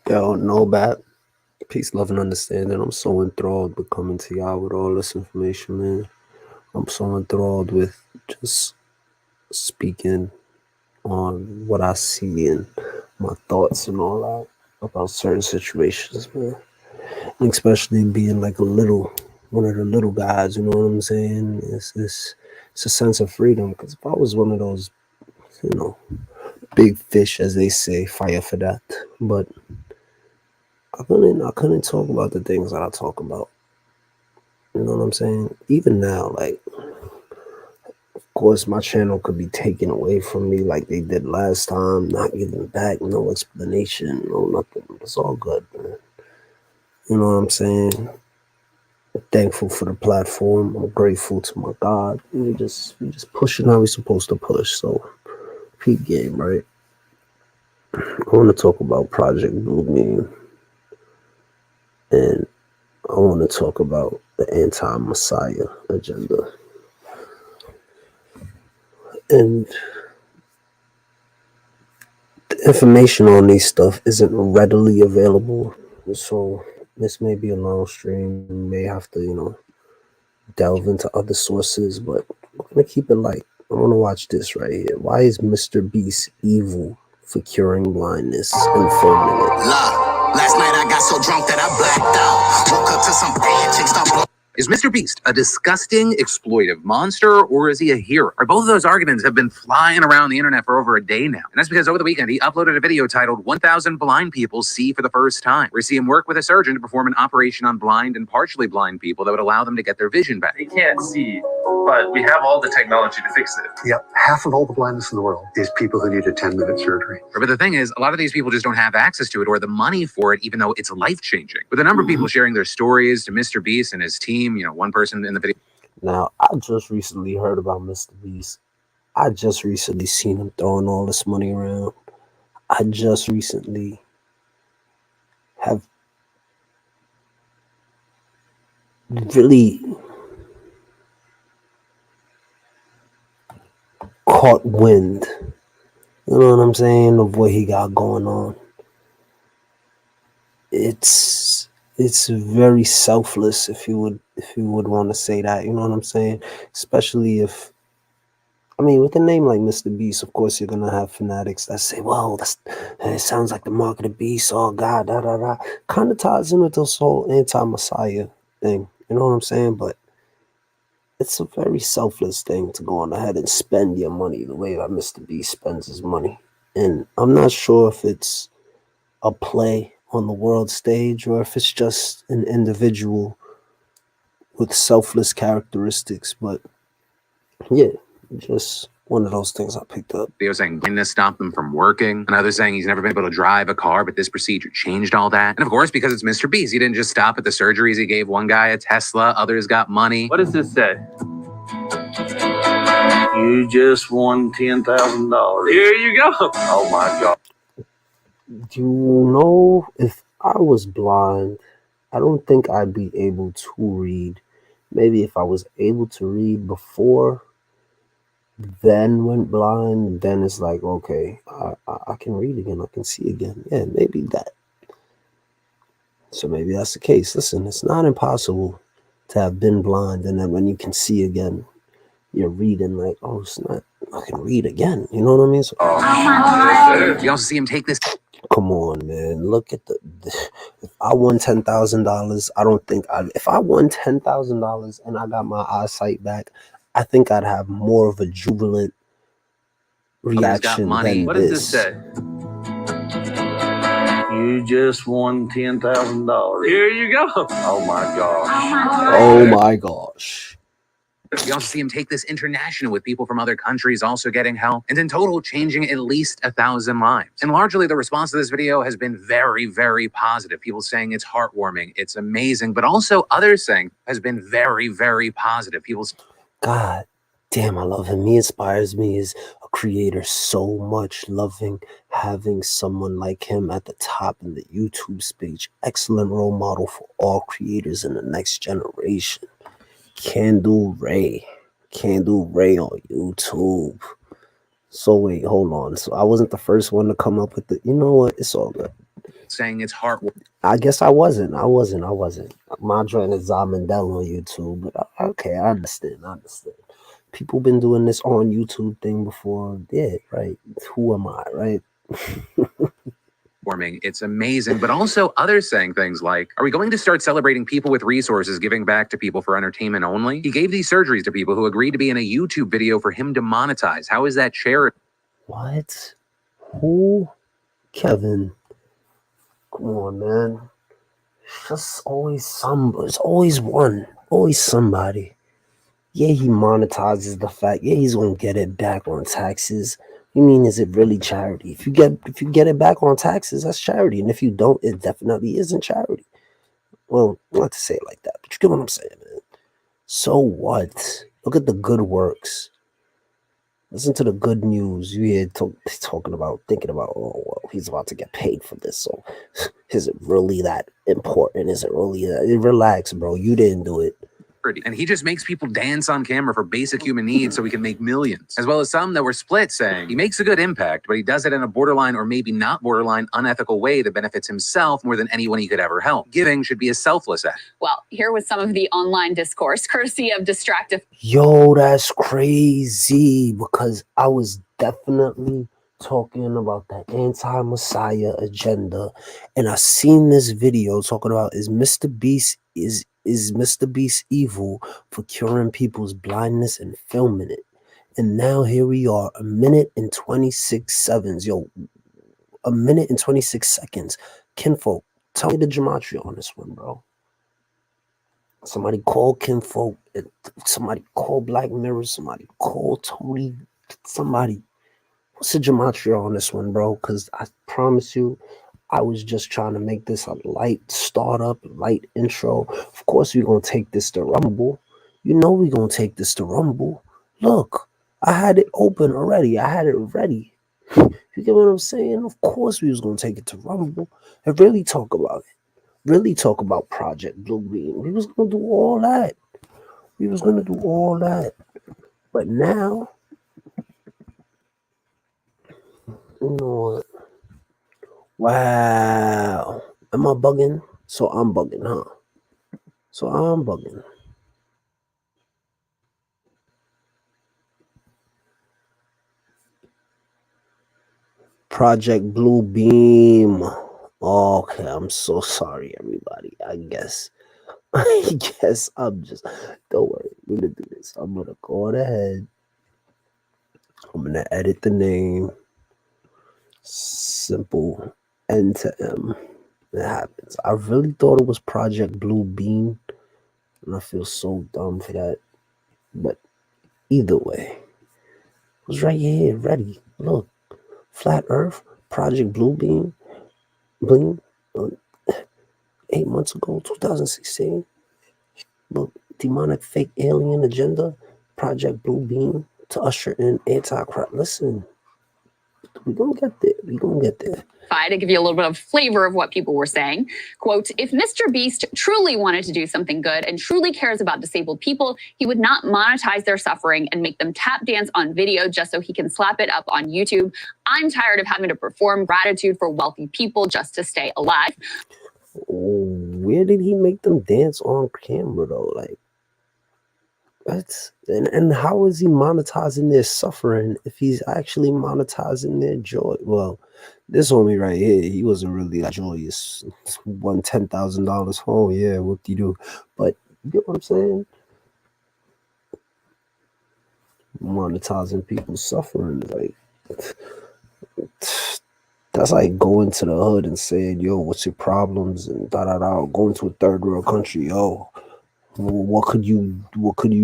Yo, no bad. Peace, love, and understanding. I'm so enthralled with coming to y'all with all this information, man. I'm so enthralled with just speaking on what I see and my thoughts and all that about certain situations, man. And especially being like one of the little guys, you know what I'm saying? It's a sense of freedom. Because if I was one of those, you know, big fish, as they say, fire for that. But I couldn't talk about the things that I talk about. You know what I'm saying? Even now, like, of course, my channel could be taken away from me like they did last time, not giving back, no explanation, no nothing. It's all good, man. You know what I'm saying? I'm thankful for the platform. I'm grateful to my God. We just pushing how we supposed to push. So, peak game, right? I want to talk about Project BLueBEam, and I want to talk about the anti-Messiah agenda. And the information on these stuff isn't readily available. So this may be a long stream. We may have to, delve into other sources, but I'm gonna keep it light. I want to watch this right here. Why is Mr. Beast evil for curing blindness and filming it? Last night I got so drunk that I blacked out. Woke up to some bad chicks. Is Mr. Beast a disgusting, exploitive monster, or is he a hero? Both of those arguments have been flying around the internet for over a day now. And that's because over the weekend, he uploaded a video titled 1,000 Blind People See for the First Time, where we see him work with a surgeon to perform an operation on blind and partially blind people that would allow them to get their vision back. They can't see, but we have all the technology to fix it. Yep, half of all the blindness in the world is people who need a 10-minute surgery. But the thing is, a lot of these people just don't have access to it or the money for it, even though it's life-changing. With a number of people sharing their stories to Mr. Beast and his team, one person in the video. Now, I just recently heard about Mr. Beast. I just recently seen him throwing all this money around. I just recently have really caught wind, you know what I'm saying, of what he got going on. It's very selfless, if you would want to say that, you know what I'm saying? Especially with a name like Mr. Beast, of course you're gonna have fanatics that say, well, it sounds like the mark of the beast, oh God, da da da. Kind of ties in with this whole anti-Messiah thing, you know what I'm saying? But it's a very selfless thing to go on ahead and spend your money the way that Mr. Beast spends his money. And I'm not sure if it's a play on the world stage or if it's just an individual with selfless characteristics. But yeah, just one of those things I picked up. Video saying blindness stopped them from working. Another saying he's never been able to drive a car, but this procedure changed all that. And of course, because it's Mr. Beast, he didn't just stop at the surgeries. He gave one guy a Tesla, others got money. What does this say? You just won $10,000. Here you go. Oh my God. Do you know, if I was blind, I don't think I'd be able to read. Maybe if I was able to read before, then went blind, then it's like, okay, I can read again, I can see again. Yeah, maybe that. So maybe that's the case. Listen, it's not impossible to have been blind, and then when you can see again, you're reading like, oh, it's not, I can read again. You know what I mean? So, You also see him take this. come on, man. Look at if I won $10,000, I don't think if I won $10,000 and I got my eyesight back, I think I'd have more of a jubilant reaction than What does this say? You just won $10,000. Here you go. Oh my gosh. Oh my gosh. You also see him take this international with people from other countries also getting help, and in total changing at least 1,000 lives. And largely the response to this video has been very, very positive. People saying it's heartwarming, it's amazing, but also others saying has been very, very positive. God damn, I love him. He inspires me as a creator so much, loving having someone like him at the top in the YouTube space. Excellent role model for all creators in the next generation. Candle Ray on YouTube. So wait, hold on. So I wasn't the first one to come up with you know what? It's all good. saying it's heartwarming. I guess I wasn't. My joint is Zamindel on YouTube, but okay, I understand. People been doing this on YouTube thing before. Yeah, right. Who am I, right? It's amazing, but also others saying things like, are we going to start celebrating people with resources giving back to people for entertainment only? He gave these surgeries to people who agreed to be in a YouTube video for him to monetize. How is that charity? What? Who? Kevin. Come on, man. It's always one. Always somebody. Yeah, he monetizes the fact. Yeah, he's gonna get it back on taxes. You mean, is it really charity? If you get it back on taxes, that's charity. And if you don't, it definitely isn't charity. Well, not to say it like that, but you get what I'm saying, man. So what? Look at the good works. Listen to the good news. You hear thinking about, oh, well, he's about to get paid for this. So is it really that important? Is it really that? Relax, bro. You didn't do it. And he just makes people dance on camera for basic human needs so he can make millions. As well as some that were split saying he makes a good impact, but he does it in a borderline or maybe not borderline unethical way that benefits himself more than anyone he could ever help. Giving should be a selfless act. Well, here was some of the online discourse, courtesy of Distractive. Yo, that's crazy, because I was definitely talking about that anti-Messiah agenda, and I seen this video talking about is Mr. Beast evil for curing people's blindness and filming it. And now here we are, a minute and 26 seconds. Yo, a minute and 26 seconds. Kinfolk, tell me the gematria on this one, bro. Somebody call Kinfolk, somebody call Black Mirror, somebody call Tony, somebody. What's the gematria on this one, bro? Because I promise you, I was just trying to make this a light startup, light intro. Of course, we're going to take this to Rumble. You know we're going to take this to Rumble. Look, I had it open already. I had it ready. You get what I'm saying? Of course we was going to take it to Rumble and really talk about it. Really talk about Project BLueBEam. We was going to do all that. But now, you know what? Wow. Am I bugging? So I'm bugging, huh? Project BLueBEam. Okay, I'm so sorry, everybody. I guess I'm just, don't worry. We're gonna do this. I'm gonna go ahead. I'm gonna edit the name. Simple N to M. It happens. I really thought it was Project BLueBEam, and I feel so dumb for that. But either way, it was right here, ready. Look, Flat Earth, Project BLueBEam, Bling, 8 months ago, 2016. Look, demonic fake alien agenda, Project BLueBEam to usher in anti-crime. Listen, we're gonna get there. To give you a little bit of flavor of what people were saying. Quote, if Mr. Beast truly wanted to do something good and truly cares about disabled people, he would not monetize their suffering and make them tap dance on video just so he can slap it up on YouTube. I'm tired of having to perform gratitude for wealthy people just to stay alive. Where did he make them dance on camera though? Like, that's and how is he monetizing their suffering if he's actually monetizing their joy? Well, this homie right here, he wasn't really that joyous. Won $10,000 home, yeah, what do you do? But you get what I'm saying? Monetizing people's suffering, like, that's like going to the hood and saying, yo, what's your problems, and going to a third world country, yo, what could you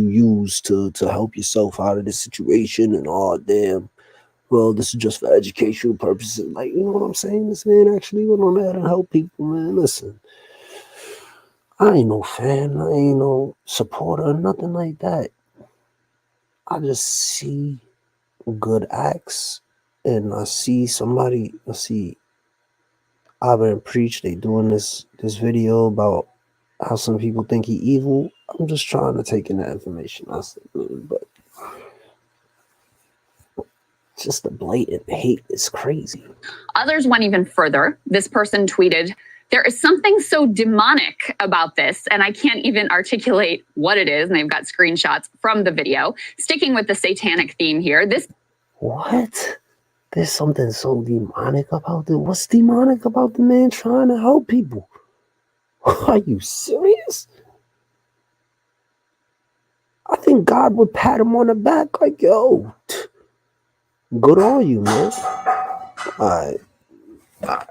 use to help yourself out of this situation? And oh damn, well, this is just for educational purposes. Like, you know what I'm saying? This man actually went on there and help people, man. Listen, I ain't no fan, I ain't no supporter, nothing like that. I just see good acts, and I see Abba and Preach, they doing this video about how some people think he evil. I'm just trying to take in that information. I said, but Just the blatant hate is crazy. Others went even further. This person tweeted, "There is something so demonic about this, and I can't even articulate what it is." And they've got screenshots from the video. Sticking with the satanic theme here, this... What? There's something so demonic about it. What's demonic about the man trying to help people? Are you serious? I think God would pat him on the back like, yo, good on you, man. All right.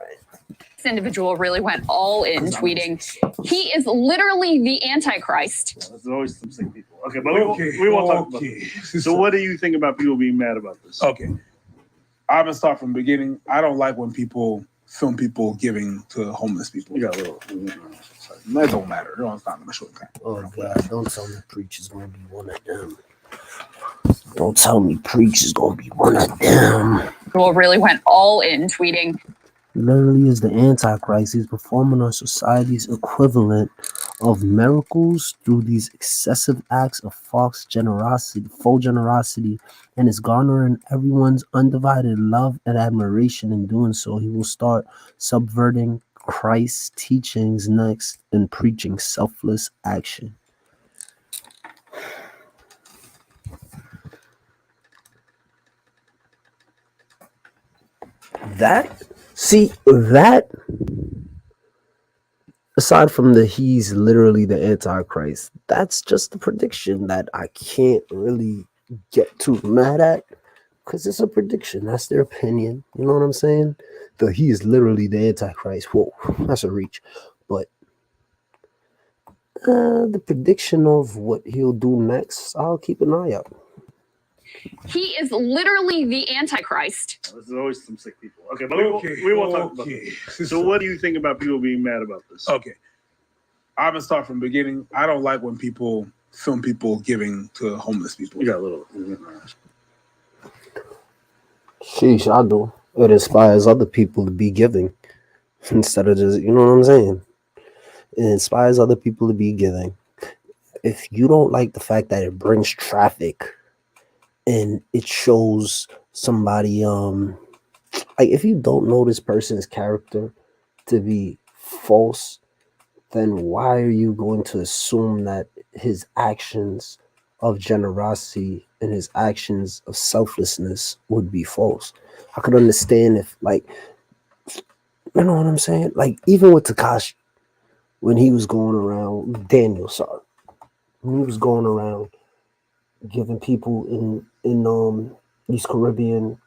This individual really went all in, tweeting, "He is literally the Antichrist." There's always some sick people. Okay, but we won't talk about this. So what do you think about people being mad about this? Okay. I'm gonna start from the beginning. I don't like when people film people giving to homeless people. You got a little. That don't matter. It's not gonna show them. Oh God! Don't tell me preacher's gonna be one of them. Don't tell me preacher's gonna be one of them. Individual really went all in, tweeting, Literally is the Antichrist. He's performing on society's equivalent of miracles through these excessive acts of false generosity, and is garnering everyone's undivided love and admiration. In doing so, he will start subverting Christ's teachings next and preaching selfless action. That aside from the he's literally the Antichrist, that's just a prediction that I can't really get too mad at, because it's a prediction. That's their opinion. You know what I'm saying? He is literally the Antichrist. Whoa, that's a reach. But the prediction of what he'll do next, I'll keep an eye out. "He is literally the Antichrist." There's always some sick people. Okay, but we won't talk about this. So what do you think about people being mad about this? Okay. I'm gonna start from the beginning. I don't like when people film people giving to homeless people. You got a little. Sheesh, I do. It inspires other people to be giving instead of just, you know what I'm saying? It inspires other people to be giving. If you don't like the fact that it brings traffic and it shows somebody, like if you don't know this person's character to be false, then why are you going to assume that his actions of generosity and his actions of selflessness would be false? I could understand if, like, you know what I'm saying? Like, even with Takashi, when he was going around, when he was going around giving people in these Caribbean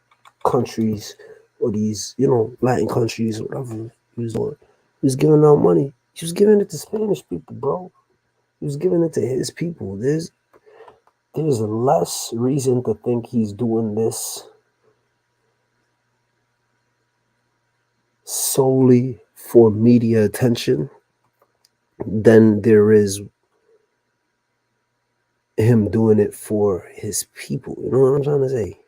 countries or these, you know, Latin countries or whatever he was doing, he was giving out money. He was giving it to Spanish people, bro. He was giving it to his people. There's less reason to think he's doing this solely for media attention than there is him doing it for his people. You know what I'm trying to say?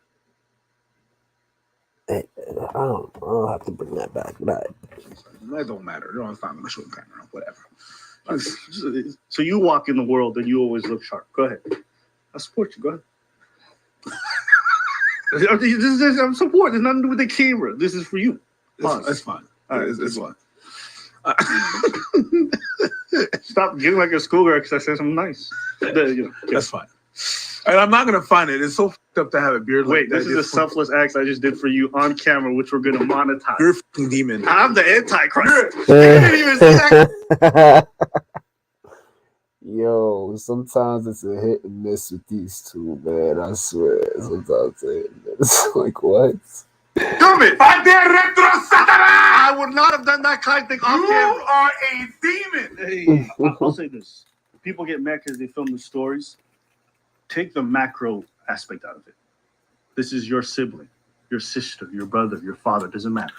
I'll have to bring that back. That don't matter. It's not gonna show them. Whatever. So you walk in the world and you always look sharp. Go ahead. I support you. Go ahead. I'm support. There's nothing to do with the camera. This is for you. It's fine. All right, it's fine. Stop getting like a schoolgirl because I said something nice. That's fine. And I'm not gonna find it. It's so fucked up to have a beard. Wait, this is a selfless act I just did for you on camera, which we're gonna monetize. You're a fucking demon. I'm the Antichrist. You didn't even see that. Yo, sometimes it's a hit and miss with these two, man. I swear. Sometimes it's like, what? Damn it! I would not have done that kind of thing off camera. You are a demon. Hey, I'll say this. People get mad because they film the stories. Take the macro aspect out of it. This is your sibling, your sister, your brother, your father. Doesn't matter.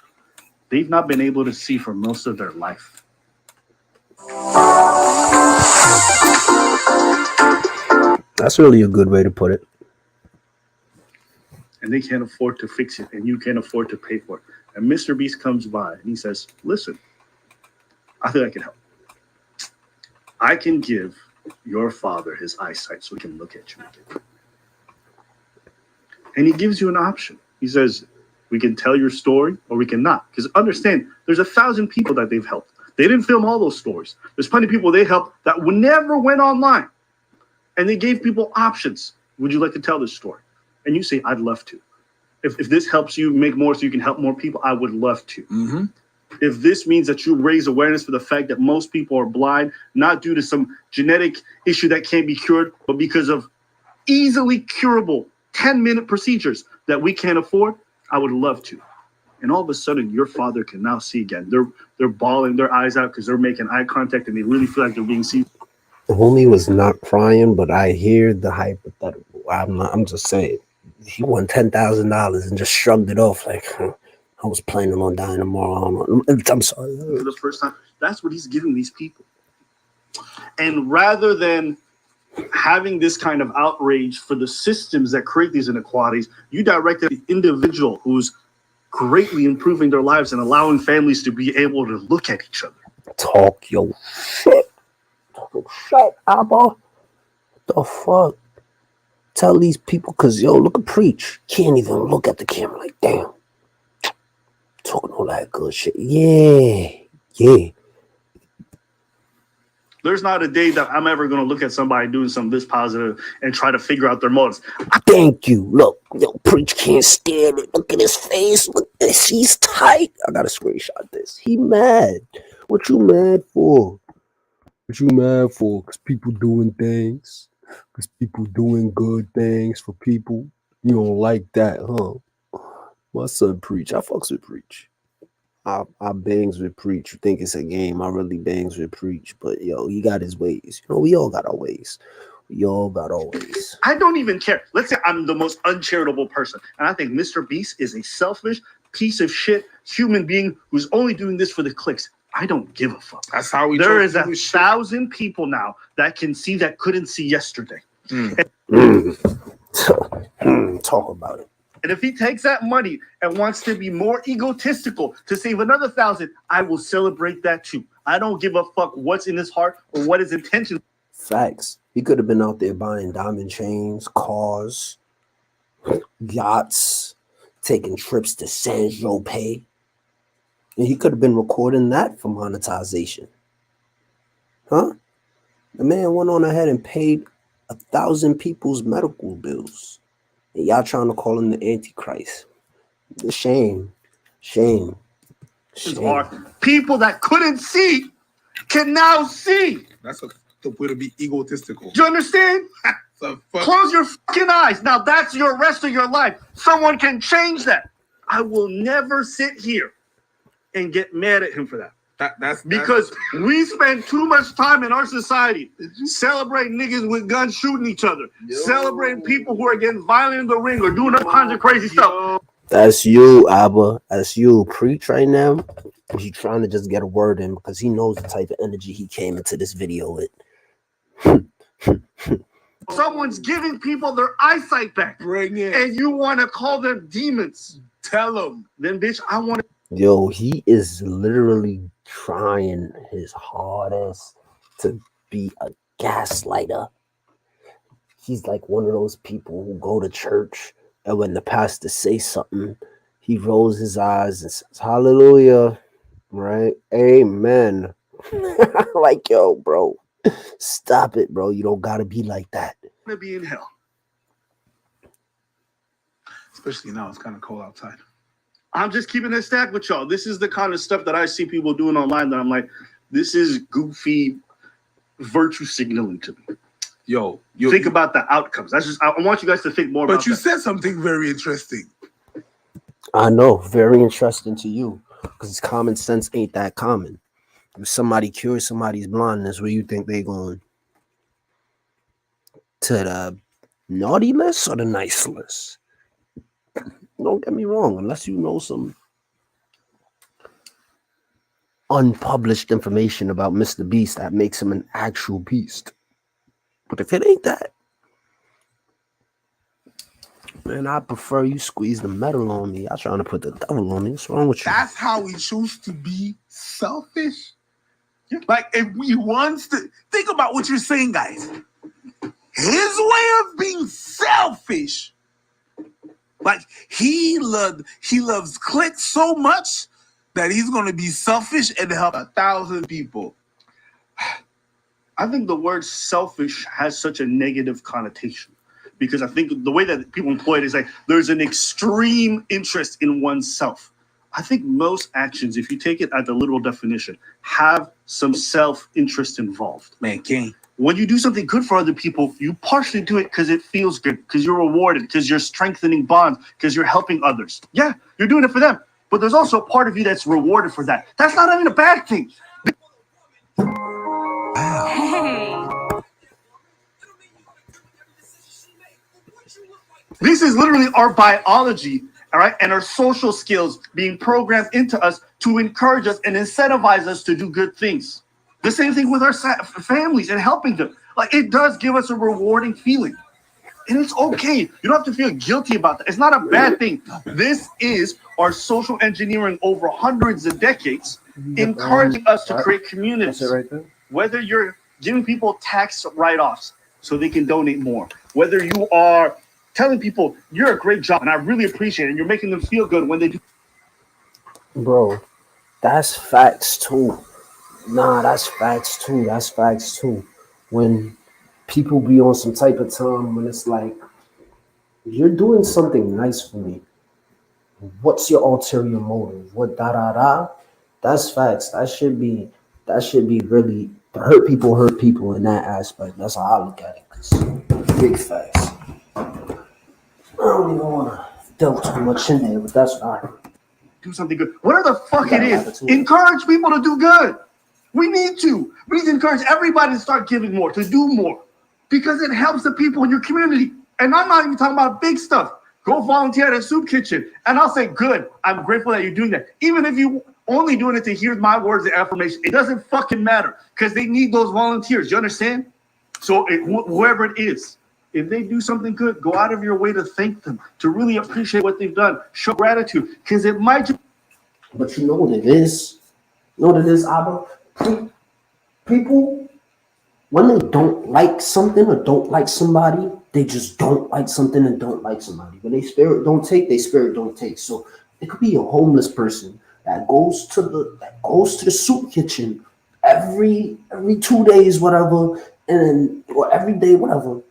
They've not been able to see for most of their life. That's really a good way to put it. And they can't afford to fix it, and you can't afford to pay for it. And Mr. Beast comes by and he says, listen, I think I can help. I can give your father his eyesight so he can look at you again. And he gives you an option. He says, we can tell your story or we cannot. Because understand, there's 1,000 people that they've helped. They didn't film all those stories. There's plenty of people they helped that never went online. And they gave people options. Would you like to tell this story? And you say, I'd love to. If this helps you make more so you can help more people, I would love to. Mm-hmm. If this means that you raise awareness for the fact that most people are blind, not due to some genetic issue that can't be cured, but because of easily curable 10-minute procedures that we can't afford, I would love to. And all of a sudden, your father can now see again. They're bawling their eyes out because they're making eye contact and they really feel like they're being seen. The homie was not crying, but I hear the hypothetical. I'm just saying. He won $10,000 and just shrugged it off like, I was planning on dying tomorrow. I'm sorry. For the first time, that's what he's giving these people. And rather than having this kind of outrage for the systems that create these inequalities, you directed the individual who's greatly improving their lives and allowing families to be able to look at each other. Talk your shit. Talk your shit, Abba. What the fuck? Tell these people, because, look at Preach. Can't even look at the camera like, damn. Talking all that good shit. Yeah. There's not a day that I'm ever going to look at somebody doing something this positive and try to figure out their motives. Thank you. Look, Preach can't stand it. Look at his face. Look at this. He's tight. I got to screenshot this. He mad. What you mad for? What you mad for? Because people doing things. Because people doing good things for people. You don't like that, huh? My son Preach. I fucks with Preach. I bangs with Preach. You think it's a game. I really bangs with Preach. But, he got his ways. We all got our ways. We all got our ways. I don't even care. Let's say I'm the most uncharitable person. And I think Mr. Beast is a selfish piece of shit human being who's only doing this for the clicks. I don't give a fuck. That's how we. There is 1,000 people now that can see that couldn't see yesterday. Talk about it. And if he takes that money and wants to be more egotistical to save another 1,000, I will celebrate that too. I don't give a fuck what's in his heart or what his intention. Facts. He could have been out there buying diamond chains, cars, yachts, taking trips to San Tropez. And he could have been recording that for monetization. Huh? The man went on ahead and paid 1,000 people's medical bills. And y'all trying to call him the Antichrist. Shame. People that couldn't see can now see. That's the way to be egotistical. Do you understand? Close your fucking eyes. Now that's your rest of your life. Someone can change that. I will never sit here and get mad at him for that. That's because we spend too much time in our society celebrating niggas with guns shooting each other, celebrating people who are getting violent in the ring or doing all kinds of crazy stuff. That's you, Abba. That's you. Preach right now. He's trying to just get a word in because he knows the type of energy he came into this video with. Someone's giving people their eyesight back. Bring it. And you want to call them demons. Tell them. Then, bitch, I want to. Yo, he is literally trying his hardest to be a gaslighter. He's like one of those people who go to church and when the pastor says something, he rolls his eyes and says, hallelujah, right? Amen. Like, yo, bro, stop it, bro. You don't gotta be like that. To be in hell. Especially now, it's kind of cold outside. I'm just keeping it stacked with y'all. This is the kind of stuff that I see people doing online that I'm like, this is goofy virtue signaling to me. Yo, think about the outcomes. That's just, I want you guys to think more about that. But you said something very interesting. I know, very interesting to you, because common sense ain't that common. If somebody cures somebody's blindness, where you think they going? To the naughty list or the nice list? Don't get me wrong, unless you know some unpublished information about Mr. Beast that makes him an actual beast. But if it ain't that, man, I prefer you squeeze the metal on me. Y'all trying to put the devil on me. What's wrong with you? That's how we choose to be selfish. Like, if we wants to think about what you're saying, guys. His way of being selfish Like he loves clicks so much that he's gonna be selfish and help 1,000 people. I think the word selfish has such a negative connotation because I think the way that people employ it is like there's an extreme interest in oneself. I think most actions, if you take it at the literal definition, have some self-interest involved. Man, King. When you do something good for other people, you partially do it because it feels good, because you're rewarded, because you're strengthening bonds, because you're helping others. Yeah, you're doing it for them. But there's also a part of you that's rewarded for that. That's not even a bad thing. Hey. This is literally our biology, all right, and our social skills being programmed into us to encourage us and incentivize us to do good things. The same thing with our families and helping them. Like it does give us a rewarding feeling. And it's okay. You don't have to feel guilty about that. It's not a bad thing. This is our social engineering over hundreds of decades, encouraging us to create communities. That's it right there. Whether you're giving people tax write-offs so they can donate more, whether you are telling people you're a great job and I really appreciate it, and you're making them feel good when they do. Bro, that's facts too. Nah, that's facts too. That's facts too. When people be on some type of time when it's like, you're doing something nice for me. What's your ulterior motive? What da da da? That's facts. That should be really hurt people in that aspect. That's how I look at it. 'Cause big facts. I don't even want to delve too much in there, but that's fine. Do something good. Whatever the fuck it is, encourage people to do good. We need to encourage everybody to start giving more, to do more, because it helps the people in your community. And I'm not even talking about big stuff. Go volunteer at a soup kitchen. And I'll say, good, I'm grateful that you're doing that. Even if you only doing it to hear my words of affirmation, it doesn't fucking matter because they need those volunteers. You understand? So whoever it is, if they do something good, go out of your way to thank them, to really appreciate what they've done. Show gratitude because it might just. But you know what it is? You know what it is, Abba? People, when they don't like something or don't like somebody, they just don't like something and don't like somebody. When they spirit don't take, they spirit don't take. So it could be a homeless person that goes to the soup kitchen every 2 days, whatever, and or every day, whatever.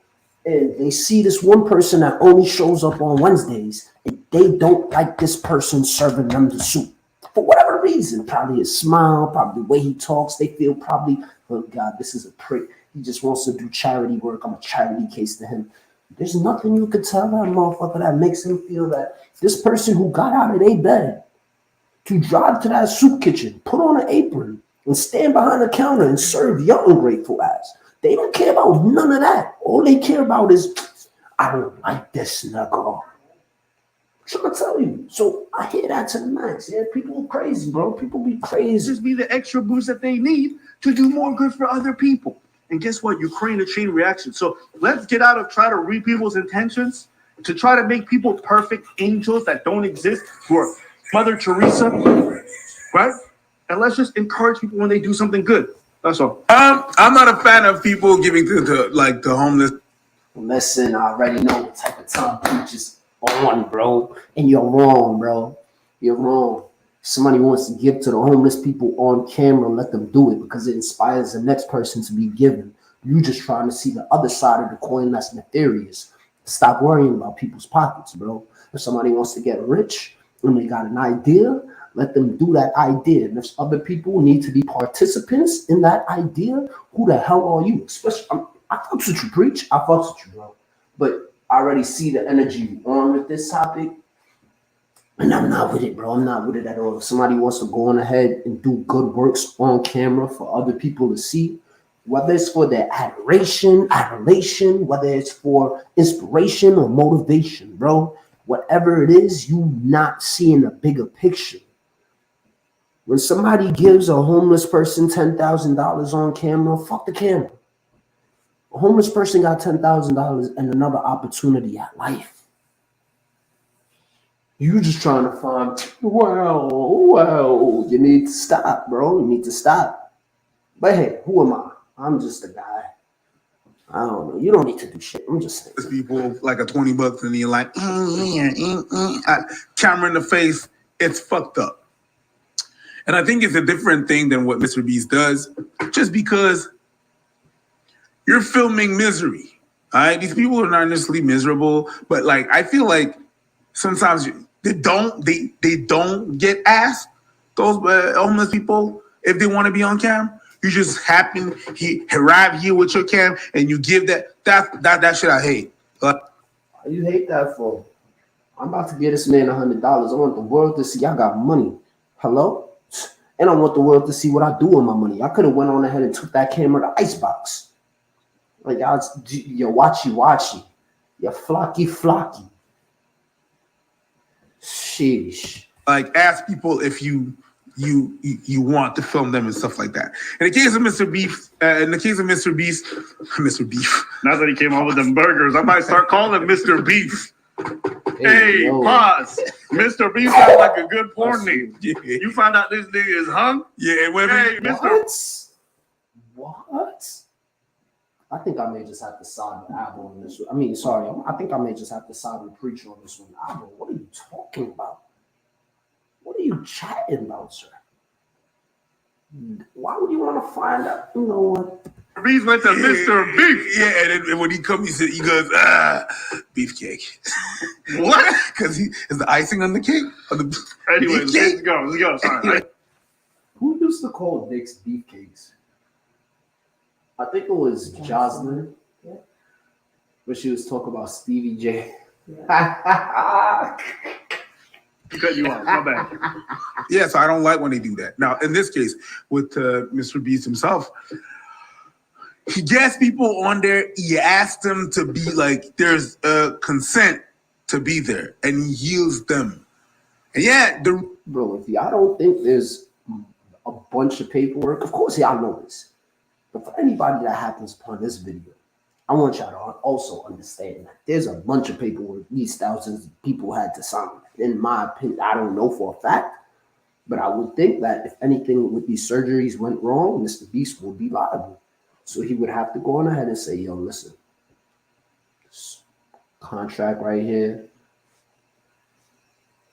And they see this one person that only shows up on Wednesdays, and they don't like this person serving them the soup. For whatever reason, probably his smile, probably the way he talks, they feel probably, oh God, this is a prick. He just wants to do charity work. I'm a charity case to him. There's nothing you could tell that motherfucker that makes him feel that this person who got out of their bed to drive to that soup kitchen, put on an apron, and stand behind the counter and serve your ungrateful ass. They don't care about none of that. All they care about is, I don't like this nigga. I'm trying to tell you. So I hear that to the max. Yeah, people are crazy, bro. People be crazy. Just be the extra boost that they need to do more good for other people. And guess what? You're creating a chain reaction. So let's get out of trying to read people's intentions to try to make people perfect angels that don't exist, who are Mother Teresa, right? And let's just encourage people when they do something good. That's all. I'm not a fan of people giving to the homeless. Listen, I already know what type of time preachers on, bro. And you're wrong, bro. You're wrong. Somebody wants to give to the homeless people on camera, let them do it because it inspires the next person to be given. You just trying to see the other side of the coin that's nefarious. Stop worrying about people's pockets, bro. If somebody wants to get rich and they got an idea, let them do that idea. And if other people need to be participants in that idea, who the hell are you? Especially, I fucks with you, preach. I fucks with you, bro. But I already see the energy on with this topic. And I'm not with it, bro. I'm not with it at all. If somebody wants to go on ahead and do good works on camera for other people to see, whether it's for their adulation, whether it's for inspiration or motivation, bro, whatever it is, you not seeing the bigger picture. When somebody gives a homeless person $10,000 on camera, fuck the camera. A homeless person got $10,000 and another opportunity at life. You just trying to find, well, you need to stop, bro. You need to stop. But hey, who am I? I'm just a guy. I don't know. You don't need to do shit. I'm just saying. People like a $20 and you're like, camera in the face. It's fucked up. And I think it's a different thing than what Mr. Beast does, just because you're filming misery. All right, these people are not necessarily miserable, but like I feel like sometimes they don't get asked, those homeless people, if they want to be on cam. You just happen he arrive here with your cam and you give that shit I hate. You hate that for? I'm about to give this man $100. I want the world to see I got money. Hello? And I want the world to see what I do with my money. I could have went on ahead and took that camera to Icebox. Like y'all, you're watchy. You're flocky. Sheesh. Like ask people if you want to film them and stuff like that. In the case of Mr. Beef, Mr. Beef. Now that he came out with them burgers, I might start calling him Mr. Beef. Hey, pause. Mr. Beef sounds like a good porn name. Yeah. You found out this nigga is hung? Yeah, and when hey, Mr. What? I think I may just have to side with Abel on this one. I mean, sorry, I think I may just have to side with Preacher on this one. Abel, what are you talking about? What are you chatting about, sir? Why would you want to find out? You know what? Beef went to Mr. Beef. Yeah, and then when he comes, he goes, beefcake. What? Because he is the icing on the cake. Anyways, let's go. Sorry. Who used to call dicks beefcakes? I think it was Jocelyn. But she was talking about Stevie J. Cut you off. My bad. Yeah, so I don't like when they do that. Now, in this case, with Mr. Beast himself, he gets people on there. He asks them to be like, there's consent to be there, and he heals them. And yeah, bro, if y'all don't think there's a bunch of paperwork, of course y'all know this. But for anybody that happens upon this video, I want y'all to also understand that there's a bunch of paperwork these thousands of people had to sign. In my opinion, I don't know for a fact, but I would think that if anything with these surgeries went wrong, Mr. Beast would be liable. So he would have to go on ahead and say, yo, listen, this contract right here,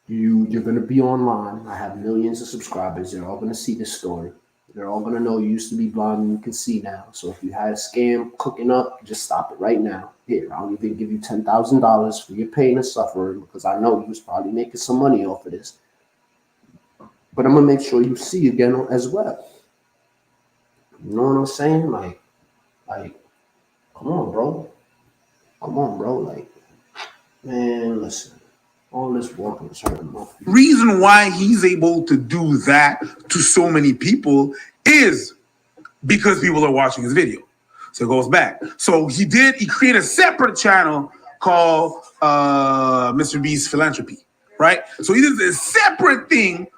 you're going to be online. I have millions of subscribers. They're all going to see this story. They're all going to know you used to be blind and you can see now. So if you had a scam cooking up, just stop it right now. Here, I'll even give you $10,000 for your pain and suffering because I know you was probably making some money off of this. But I'm going to make sure you see again as well. You know what I'm saying? Like, come on, bro. Like, man, listen. All this walking is hurting my feet. Reason why he's able to do that to so many people is because people are watching his video. So it goes back. So he created a separate channel called Mr. Beast Philanthropy, right? So he did a separate thing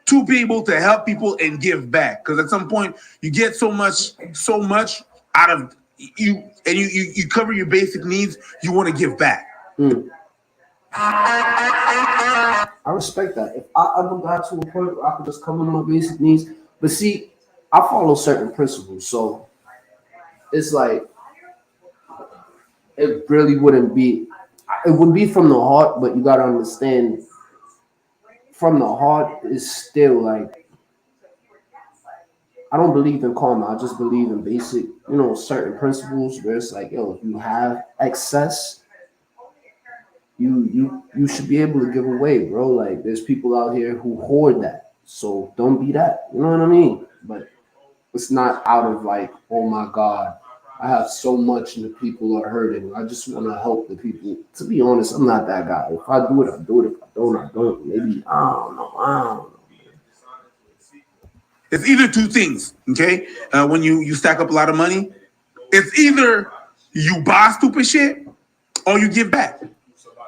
to be able to help people and give back. Because at some point you get so much out of you, and you cover your basic needs, you want to give back. I respect that. If I ever got to a point where I could just cover my basic needs, but see, I follow certain principles, so it's like it really wouldn't be. It would be from the heart, but you gotta understand, from the heart is still like I don't believe in karma. I just believe in basic, certain principles where it's like, yo, if you have excess, you should be able to give away, bro. Like there's people out here who hoard that. So don't be that. You know what I mean? But it's not out of like, oh my God, I have so much and the people are hurting. I just want to help the people. To be honest, I'm not that guy. If I do it, I do it. If I don't, I don't. Maybe, I don't know. It's either two things, okay? When you stack up a lot of money, it's either you buy stupid shit or you give back.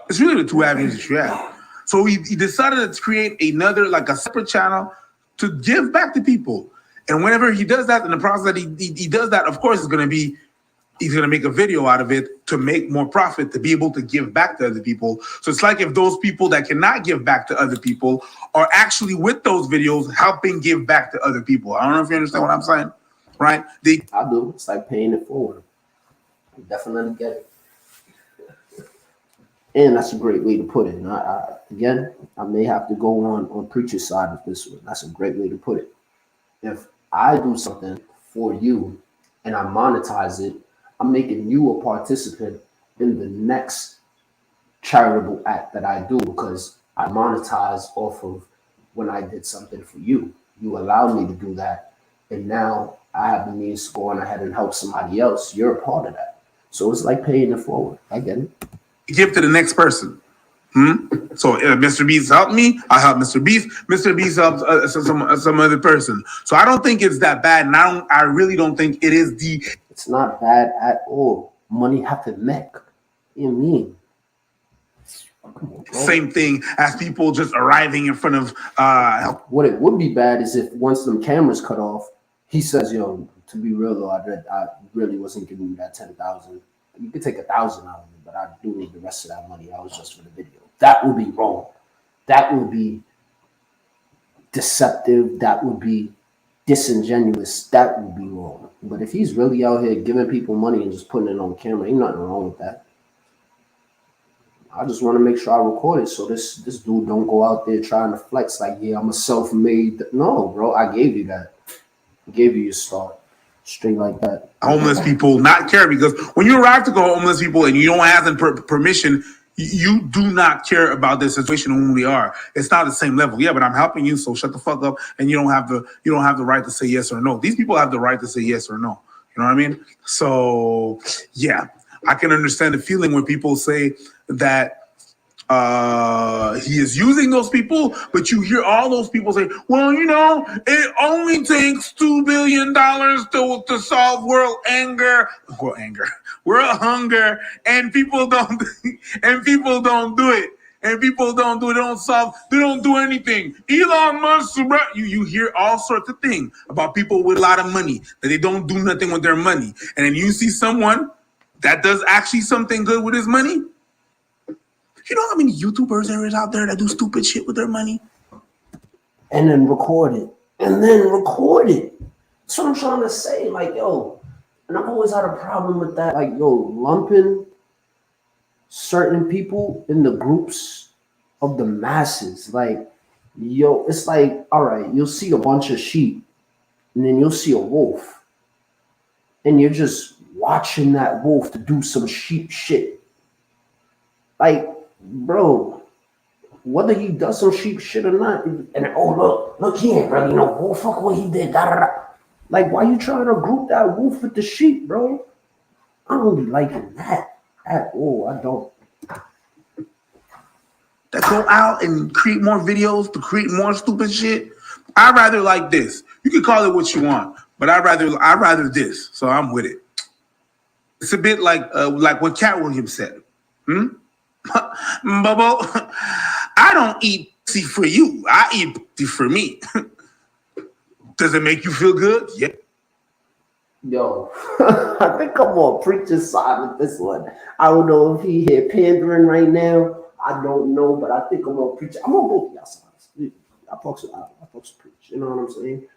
It's really the two avenues that you have. So he decided to create another, like a separate channel to give back to people. And whenever he does that, in the process that he does that, of course, he's going to make a video out of it to make more profit, to be able to give back to other people. So it's like if those people that cannot give back to other people are actually with those videos helping give back to other people. I don't know if you understand what I'm saying, right? I do. It's like paying it forward. I definitely get it. And that's a great way to put it. And again, I may have to go on preacher's side of this one. That's a great way to put it. If I do something for you and I monetize it, I'm making you a participant in the next charitable act that I do because I monetize off of when I did something for you. You allowed me to do that. And now I have the means to go on ahead and help somebody else. You're a part of that. So it's like paying it forward. I get it. Give to the next person. So Mr. Beast helped me, I help Mr. Beast. Mr. Beast helps some other person. So I don't think it's that bad, and I really don't think it is the. It's not bad at all. Money have to make. You mean? Same thing as people just arriving in front of. What it would be bad is if once them cameras cut off, he says, "Yo, to be real though, I really wasn't giving you that 10,000. You could take 1,000 out of it, but I do need the rest of that money. That was just for the video." That would be wrong. That would be deceptive. That would be disingenuous. That would be wrong. But if he's really out here giving people money and just putting it on camera, ain't nothing wrong with that. I just want to make sure I record it so this dude don't go out there trying to flex like, yeah, I'm a self-made. No, bro, I gave you that. I gave you your start. Straight like that. Homeless people not care because when you arrive to go homeless people and you don't have them permission, you do not care about their situation and who they are. It's not the same level. Yeah, but I'm helping you, so shut the fuck up. And you don't have the right to say yes or no. These people have the right to say yes or no. You know what I mean? So yeah, I can understand the feeling when people say that he is using those people, but you hear all those people say, well, it only takes $2 billion to solve world hunger, and people don't do it. And people don't do it. They don't do anything. Elon Musk, you hear all sorts of things about people with a lot of money, that they don't do nothing with their money. And then you see someone that does actually something good with his money. You know how many YouTubers there is out there that do stupid shit with their money? And then record it. That's what I'm trying to say. Like, yo, and I've always had a problem with that. Like, yo, lumping certain people in the groups of the masses. Like, yo, it's like, all right, you'll see a bunch of sheep and then you'll see a wolf. And you're just watching that wolf to do some sheep shit. Like, bro, whether he does some sheep shit or not, and look, he ain't really no wolf. Fuck what he did. Da, da, da. Like, why you trying to group that wolf with the sheep, bro? I don't be liking that at all. I don't. That go out and create more videos to create more stupid shit. I'd rather like this. You can call it what you want, but I'd rather this. So I'm with it. It's a bit like what Cat Williams said. Bubbo, I don't eat pussy for you. I eat pussy for me. Does it make you feel good? Yeah. Yo, I think I'm on preacher's side with this one. I don't know if he here pandering right now. I don't know, but I think I'm on preacher. I'm on both y'all sides. I fucks with Abba. I fucks with preach. You know what I'm saying?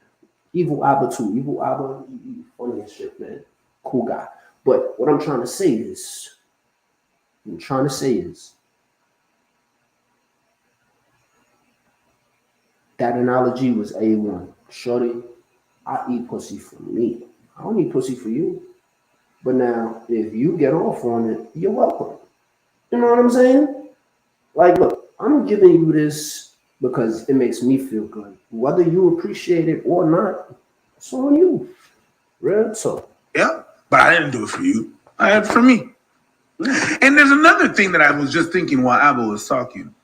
Evil Abba too. Evil Abba, he funny as shit, man. Cool guy. But what I'm trying to say is, that analogy was A1. Shorty, I eat pussy for me. I don't eat pussy for you. But now, if you get off on it, you're welcome. You know what I'm saying? Like, look, I'm giving you this because it makes me feel good. Whether you appreciate it or not, it's on you. Real talk. Yeah, but I didn't do it for you. I had it for me. And there's another thing that I was just thinking while Abba was talking.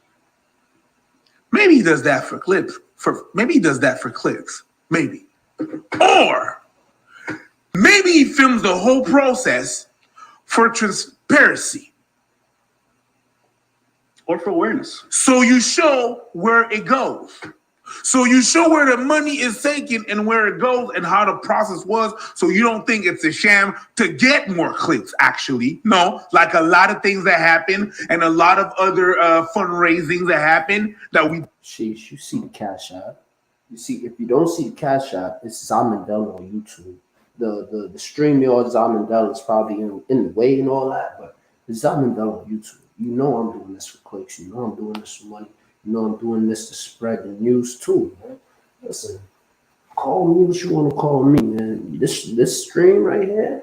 Maybe he does that for clips. Maybe he does that for clicks. Maybe. Or maybe he films the whole process for transparency. Or for awareness. So you show where it goes. So you show where the money is taken and where it goes and how the process was. So you don't think it's a sham to get more clicks, actually. No, like a lot of things that happen and a lot of other fundraisings that happen that we. Sheesh, you see the cash app. You see, if you don't see the cash app, it's Zamindel on YouTube. the StreamYard Zamindel is probably in the way and all that, but the Zamindel on YouTube, you know I'm doing this for clicks, you know I'm doing this for money, you know I'm doing this to spread the news too, man. Listen, call me what you want to call me, man. This stream right here,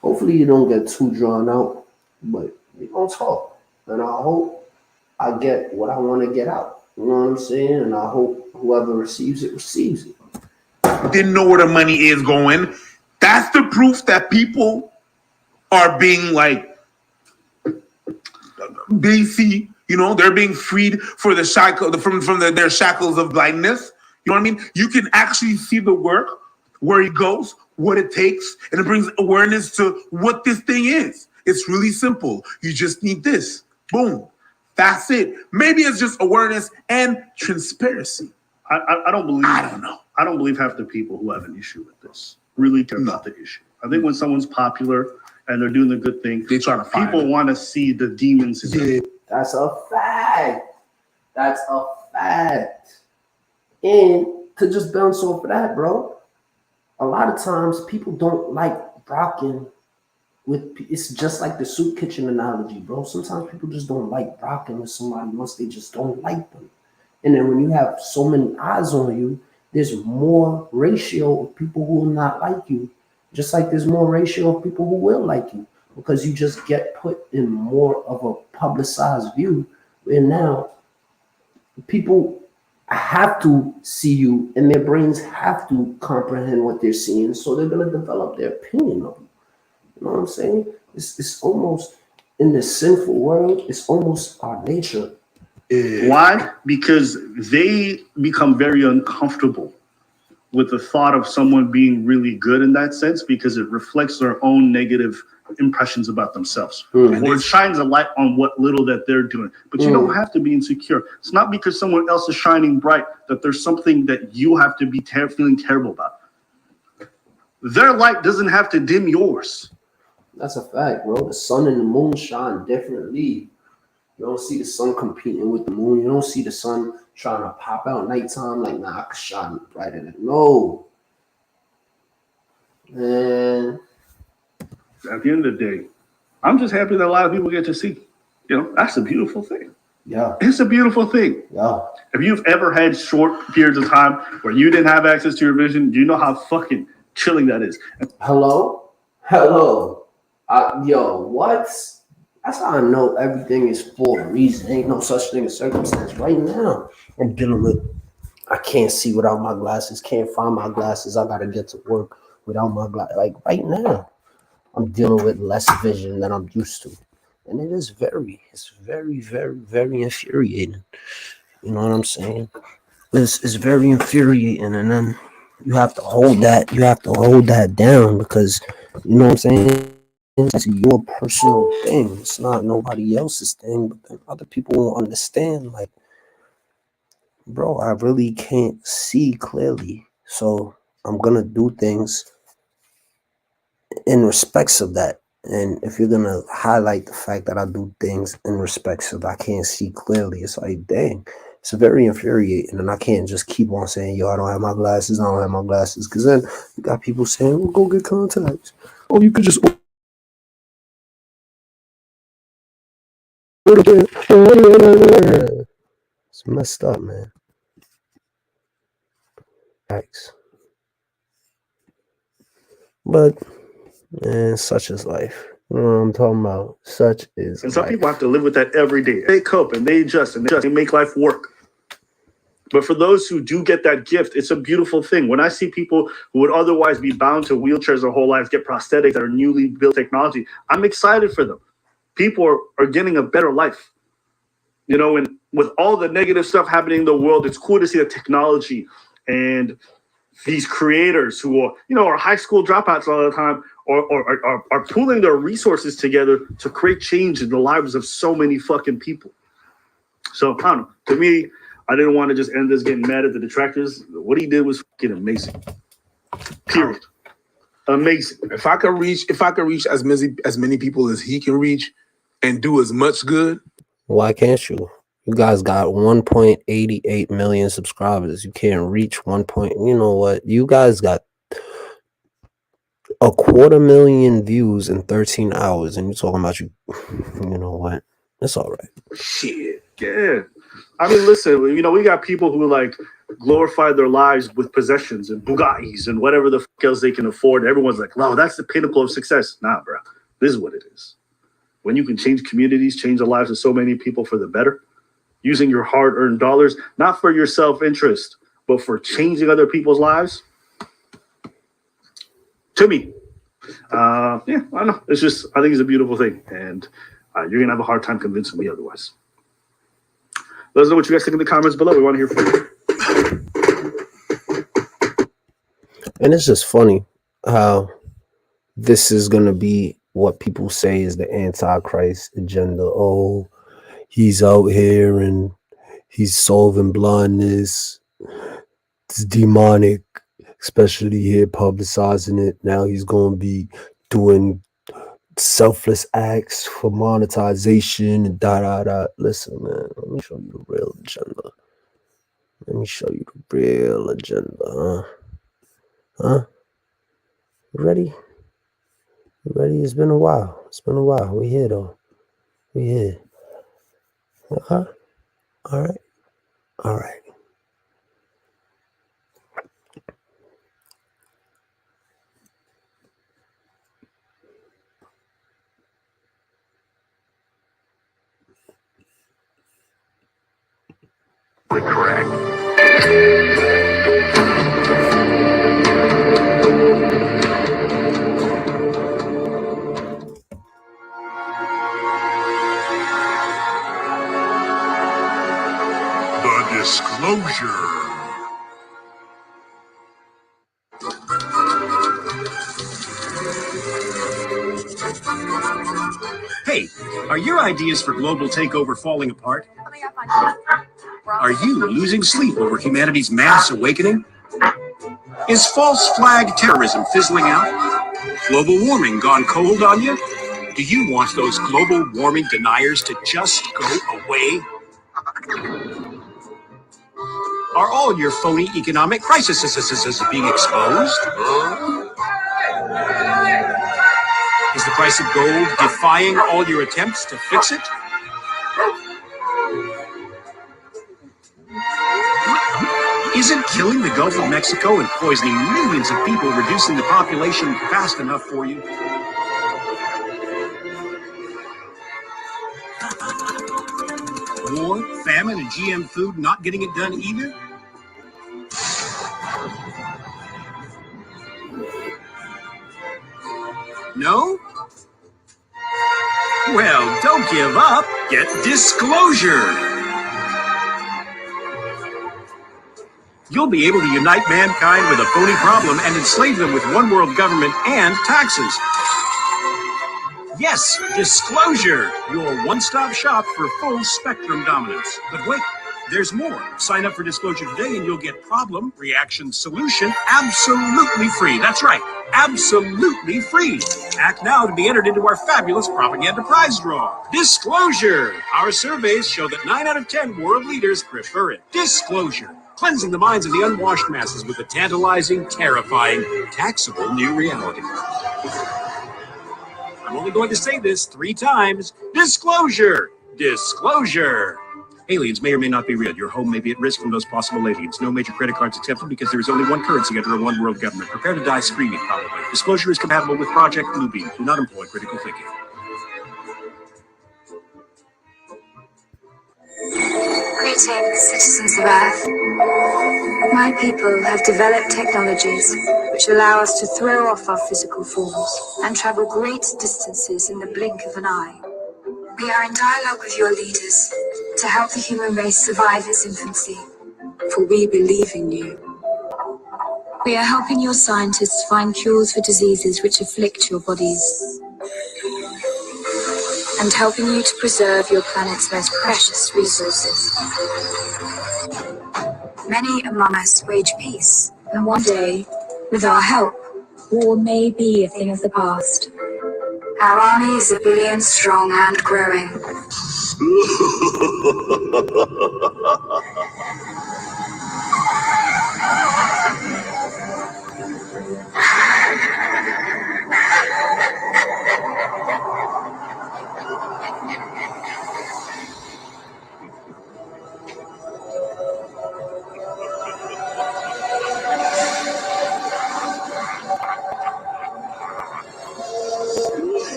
hopefully you don't get too drawn out, but we gonna talk. And I hope I get what I want to get out. You know what I'm saying? And I hope whoever receives it receives it. Didn't know where the money is going. That's the proof that people are being like busy. You know, they're being freed for the shackle from their shackles of blindness. You know what I mean? You can actually see the work, where it goes, what it takes, and it brings awareness to what this thing is. It's really simple. You just need this. Boom. That's it. Maybe it's just awareness and transparency. I don't believe. I don't know. I don't believe half the people who have an issue with this really care about the issue. I think when someone's popular and they're doing the good thing, They trying to find people want to see the demons in them. That's a fact. That's a fact. And to just bounce off of that, bro, a lot of times people don't like rocking with. It's just like the soup kitchen analogy, bro. Sometimes people just don't like rocking with somebody once they just don't like them. And then when you have so many eyes on you, there's more ratio of people who will not like you, just like there's more ratio of people who will like you, because you just get put in more of a publicized view. And now people have to see you, and their brains have to comprehend what they're seeing, so they're going to develop their opinion of you. You know what I'm saying? It's almost, in this sinful world, it's almost our nature. Why? Because they become very uncomfortable with the thought of someone being really good in that sense, because it reflects their own negative impressions about themselves. Or it shines a light on what little that they're doing. But you don't have to be insecure. It's not because someone else is shining bright that there's something that you have to be feeling terrible about. Their light doesn't have to dim yours. That's a fact, bro. The sun and the moon shine differently. You don't see the sun competing with the moon. You don't see the sun trying to pop out nighttime like, nah, I can shine brighter than. No. Man. At the end of the day, I'm just happy that a lot of people get to see. You know, that's a beautiful thing. Yeah. It's a beautiful thing. Yeah. If you've ever had short periods of time where you didn't have access to your vision, do you know how fucking chilling that is? Hello? Yo, what? That's how I know everything is for a reason. Ain't no such thing as circumstance. Right now, I'm dealing with, I can't see without my glasses, can't find my glasses. I got to get to work without my glasses. Like right now, I'm dealing with less vision than I'm used to. And it's very, very, very infuriating. You know what I'm saying? It's very infuriating. And then you have to hold that down, because, you know what I'm saying? It's your personal thing. It's not nobody else's thing. But then other people won't understand. Like, bro, I really can't see clearly. So I'm going to do things in respects of that. And if you're going to highlight the fact that I do things in respects of I can't see clearly, it's like, dang, it's very infuriating. And I can't just keep on saying, yo, I don't have my glasses. Because then you got people saying, well, go get contacts. Oh, you could just... It's messed up, man. Thanks. But, man, such is life. You know what I'm talking about? Such is And some life. people have to live with that every day. They cope and they adjust and they make life work. But for those who do get that gift, it's a beautiful thing. When I see people who would otherwise be bound to wheelchairs their whole lives get prosthetics that are newly built technology, I'm excited for them. People are getting a better life. You know, and with all the negative stuff happening in the world, it's cool to see the technology and these creators who are, you know, are high school dropouts all the time, or are pooling their resources together to create change in the lives of so many fucking people. So, I don't know. To me, I didn't want to just end this getting mad at the detractors. What he did was fucking amazing. Period. Amazing. If I could reach as many people as he can reach and do as much good. Why can't you? You guys got 1.88 million subscribers. You can't reach 1 point. You know what? You guys got 250,000 views in 13 hours, and you're talking about you know what? It's all right. Shit. Yeah. I mean, listen, we got people who like glorify their lives with possessions and Bugattis and whatever the fuck else they can afford. Everyone's like, wow, that's the pinnacle of success. Nah, bro. This is what it is. When you can change communities, change the lives of so many people for the better, using your hard-earned dollars, not for your self-interest, but for changing other people's lives. To me, I don't know. It's just, I think it's a beautiful thing, and you're gonna have a hard time convincing me otherwise. Let us know what you guys think in the comments below. We want to hear from you. And it's just funny how this is gonna be what people say is the Antichrist agenda. Oh, he's out here and he's solving blindness. It's demonic, especially here publicizing it. Now he's gonna be doing selfless acts for monetization and da. Listen, man, let me show you the real agenda. Let me show you the real agenda, huh? You ready? You ready? It's been a while. We here though. We here. Okay. All right. The disclosure. Hey, are your ideas for global takeover falling apart? Are you losing sleep over humanity's mass awakening? Is false flag terrorism fizzling out? Global warming gone cold on you? Do you want those global warming deniers to just go away? Are all your phony economic crises being exposed? Is the price of gold defying all your attempts to fix it? Isn't killing the Gulf of Mexico and poisoning millions of people reducing the population fast enough for you? War, famine, and GM food not getting it done either? No? Well, don't give up. Get disclosure. You'll be able to unite mankind with a phony problem and enslave them with one world government and taxes. Yes, disclosure, your one-stop shop for full spectrum dominance. But wait, there's more. Sign up for Disclosure today and you'll get problem, reaction, solution absolutely free. That's right, absolutely free. Act now to be entered into our fabulous propaganda prize draw. Disclosure. Our surveys show that 9 out of 10 world leaders prefer it. Disclosure. Cleansing the minds of the unwashed masses with a tantalizing, terrifying, taxable new reality. I'm only going to say this 3 times. Disclosure! Disclosure! Aliens may or may not be real. Your home may be at risk from those possible aliens. No major credit cards accepted because there is only one currency under a one world government. Prepare to die screaming, probably. Disclosure is compatible with Project BLueBEam. Do not employ critical thinking. Greetings, citizens of Earth. My people have developed technologies which allow us to throw off our physical forms and travel great distances in the blink of an eye. We are in dialogue with your leaders to help the human race survive its infancy, for we believe in you. We are helping your scientists find cures for diseases which afflict your bodies, and helping you to preserve your planet's most precious resources. Many among us wage peace, and one day, with our help, war may be a thing of the past. Our army is 1 billion strong and growing.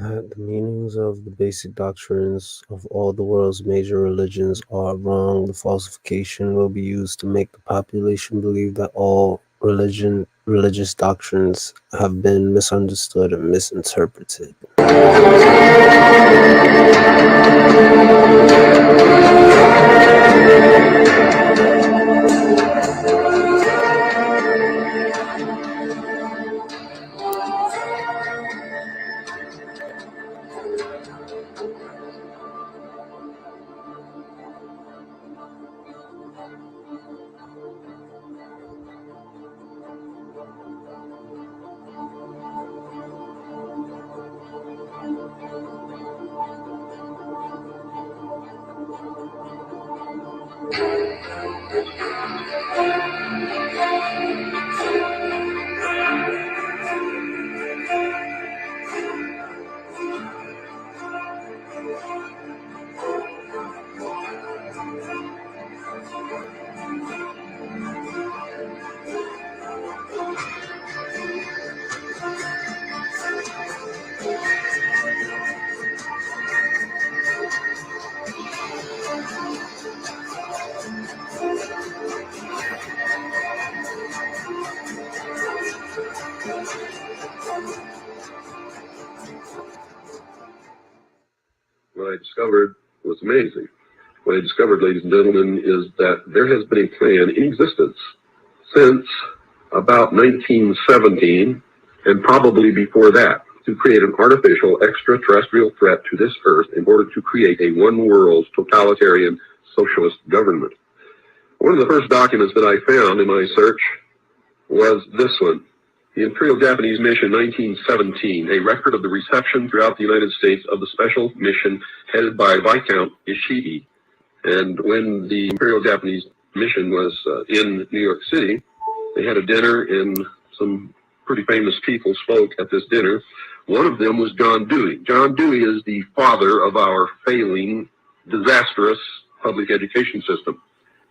that the meanings of the basic doctrines of all the world's major religions are wrong. The falsification will be used to make the population believe that all religious doctrines have been misunderstood and misinterpreted. What I discovered was amazing. What I discovered, ladies and gentlemen, is that there has been a plan in existence since about 1917, and probably before that, to create an artificial extraterrestrial threat to this Earth in order to create a one-world totalitarian socialist government. One of the first documents that I found in my search was this one. The Imperial Japanese Mission 1917, a record of the reception throughout the United States of the special mission headed by Viscount Ishii. And when the Imperial Japanese Mission was in New York City, they had a dinner and some pretty famous people spoke at this dinner. One of them was John Dewey. John Dewey is the father of our failing, disastrous public education system.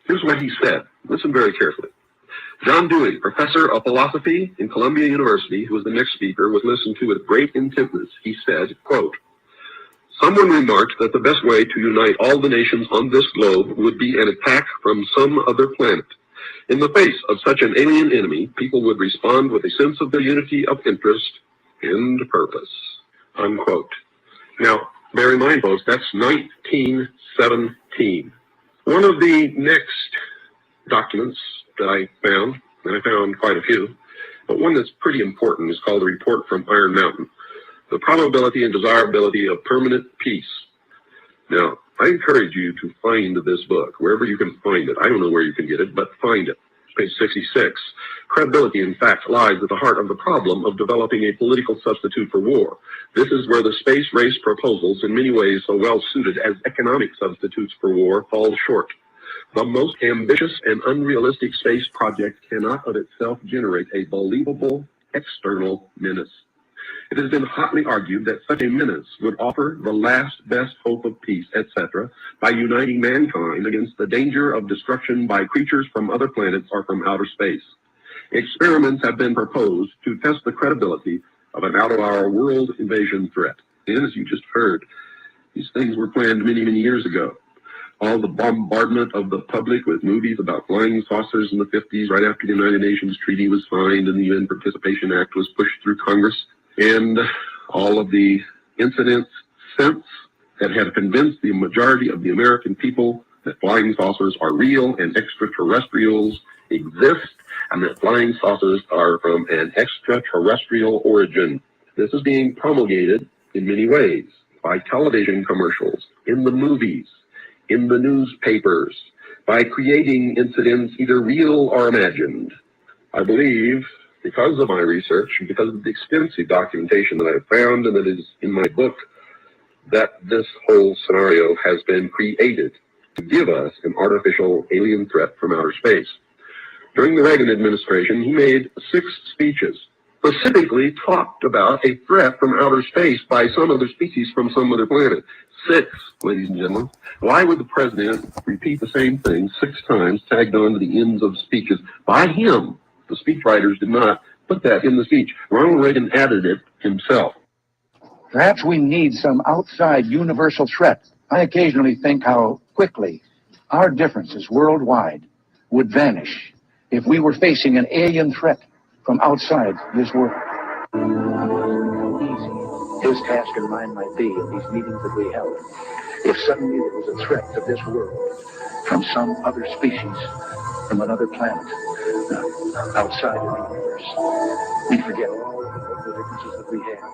Here's what he said. Listen very carefully. John Dewey, professor of philosophy in Columbia University, who was the next speaker, was listened to with great intentness. He said, quote, "Someone remarked that the best way to unite all the nations on this globe would be an attack from some other planet. In the face of such an alien enemy, people would respond with a sense of their unity of interest and purpose." Unquote. Now, bear in mind, folks, that's 1917. One of the next documents that I found, and I found quite a few, but one that's pretty important is called the Report from Iron Mountain, the probability and desirability of permanent peace. Now, I encourage you to find this book, wherever you can find it. I don't know where you can get it, but find it. Page 66. Credibility, in fact, lies at the heart of the problem of developing a political substitute for war. This is where the space race proposals, in many ways so well suited as economic substitutes for war, fall short. The most ambitious and unrealistic space project cannot of itself generate a believable external menace. It has been hotly argued that such a menace would offer the last best hope of peace, etc., by uniting mankind against the danger of destruction by creatures from other planets or from outer space. Experiments have been proposed to test the credibility of an out-of-our-world invasion threat. And as you just heard, these things were planned many, many years ago. All the bombardment of the public with movies about flying saucers in the 50s, right after the United Nations Treaty was signed and the UN Participation Act was pushed through Congress, and all of the incidents since that have convinced the majority of the American people that flying saucers are real and extraterrestrials exist, and that flying saucers are from an extraterrestrial origin. This is being promulgated in many ways, by television commercials, in the movies, in the newspapers, by creating incidents either real or imagined. I believe, because of my research, because of the extensive documentation that I have found and that is in my book, that this whole scenario has been created to give us an artificial alien threat from outer space. During the Reagan administration, he made 6 speeches, specifically talked about a threat from outer space by some other species from some other planet. 6, ladies and gentlemen. Why would the president repeat the same thing 6 times, tagged on to the ends of speeches by him? The speechwriters did not put that in the speech. Ronald Reagan added it himself. Perhaps we need some outside universal threat. I occasionally think how quickly our differences worldwide would vanish if we were facing an alien threat from outside this world. Easy his task and mine might be in these meetings that we held. If suddenly there was a threat to this world from some other species, from another planet, outside of the universe, we'd forget all of the differences that we have.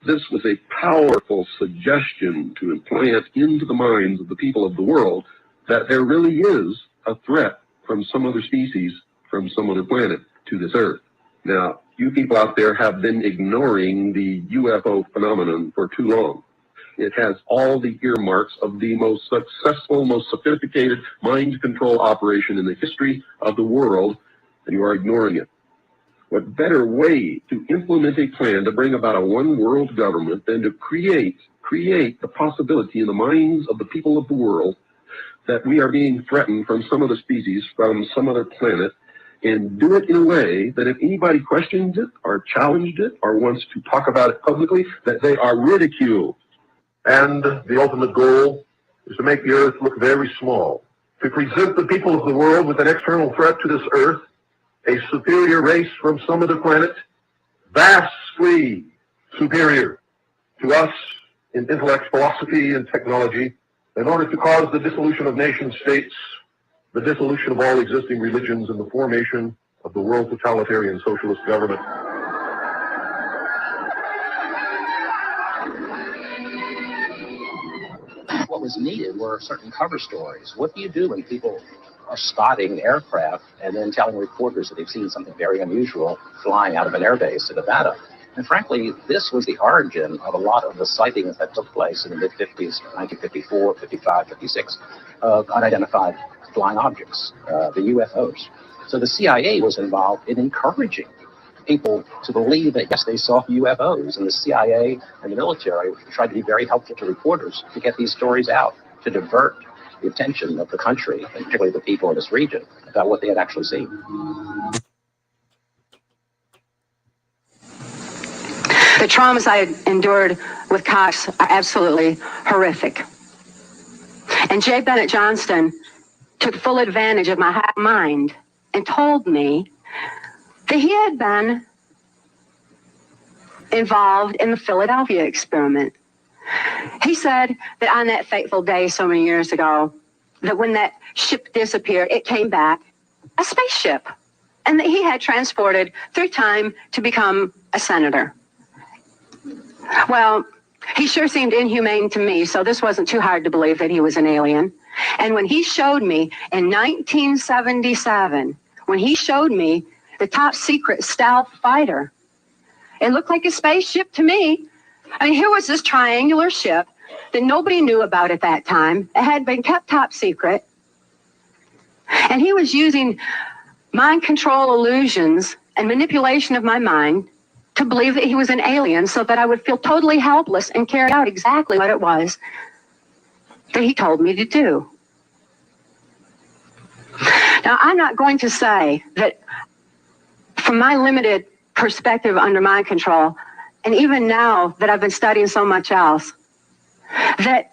This was a powerful suggestion to implant into the minds of the people of the world that there really is a threat from some other species, from some other planet to this Earth. Now, you people out there have been ignoring the UFO phenomenon for too long. It has all the earmarks of the most successful, most sophisticated mind control operation in the history of the world, and you are ignoring it. What better way to implement a plan to bring about a one world government than to create the possibility in the minds of the people of the world that we are being threatened from some other species, from some other planet, and do it in a way that if anybody questions it or challenged it or wants to talk about it publicly, that they are ridiculed. And the ultimate goal is to make the Earth look very small, to present the people of the world with an external threat to this Earth, a superior race from some other planet, vastly superior to us in intellect, philosophy, and technology, in order to cause the dissolution of nation states, the dissolution of all existing religions, and the formation of the world totalitarian socialist government. What was needed were certain cover stories. What do you do when people are spotting aircraft and then telling reporters that they've seen something very unusual flying out of an airbase in Nevada? And frankly, this was the origin of a lot of the sightings that took place in the mid-50s, 1954, 55, 56, of unidentified flying objects, the UFOs. So the CIA was involved in encouraging people to believe that, yes, they saw UFOs, and the CIA and the military tried to be very helpful to reporters to get these stories out, to divert the attention of the country, and particularly the people in this region, about what they had actually seen. The traumas I had endured with Cox are absolutely horrific. And J. Bennett Johnston took full advantage of my high mind and told me that he had been involved in the Philadelphia experiment. He said that on that fateful day so many years ago, that when that ship disappeared, it came back a spaceship, and that he had transported through time to become a senator. Well, he sure seemed inhumane to me, so this wasn't too hard to believe that he was an alien. And when he showed me in 1977, when he showed me the top secret stealth fighter, it looked like a spaceship to me. I mean, here was this triangular ship that nobody knew about at that time. It had been kept top secret. And he was using mind control illusions and manipulation of my mind to believe that he was an alien so that I would feel totally helpless and carry out exactly what it was that he told me to do. Now, I'm not going to say that from my limited perspective under mind control, and even now that I've been studying so much else, that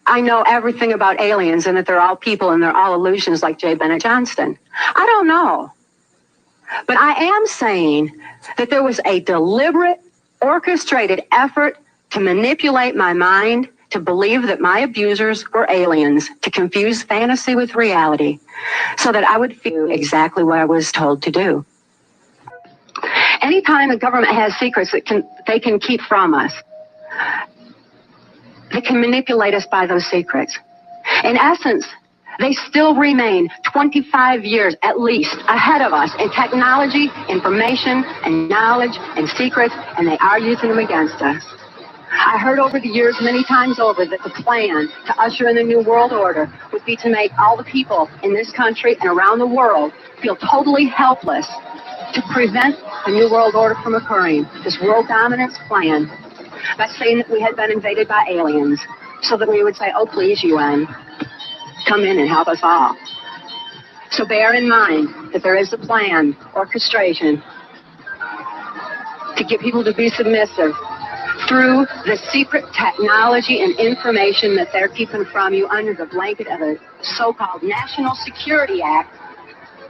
I know everything about aliens and that they're all people and they're all illusions like J. Bennett Johnston. I don't know. But I am saying that there was a deliberate, orchestrated effort to manipulate my mind to believe that my abusers were aliens, to confuse fantasy with reality, so that I would feel exactly what I was told to do. Anytime a government has secrets that they can keep from us, they can manipulate us by those secrets. In essence, they still remain 25 years at least ahead of us in technology, information, and knowledge and secrets, and they are using them against us. I heard over the years many times over that the plan to usher in the New World Order would be to make all the people in this country and around the world feel totally helpless to prevent the New World Order from occurring, this world dominance plan, by saying that we had been invaded by aliens, so that we would say, oh, please, UN, come in and help us all. So bear in mind that there is a plan, orchestration, to get people to be submissive, through the secret technology and information that they're keeping from you under the blanket of a so-called National Security Act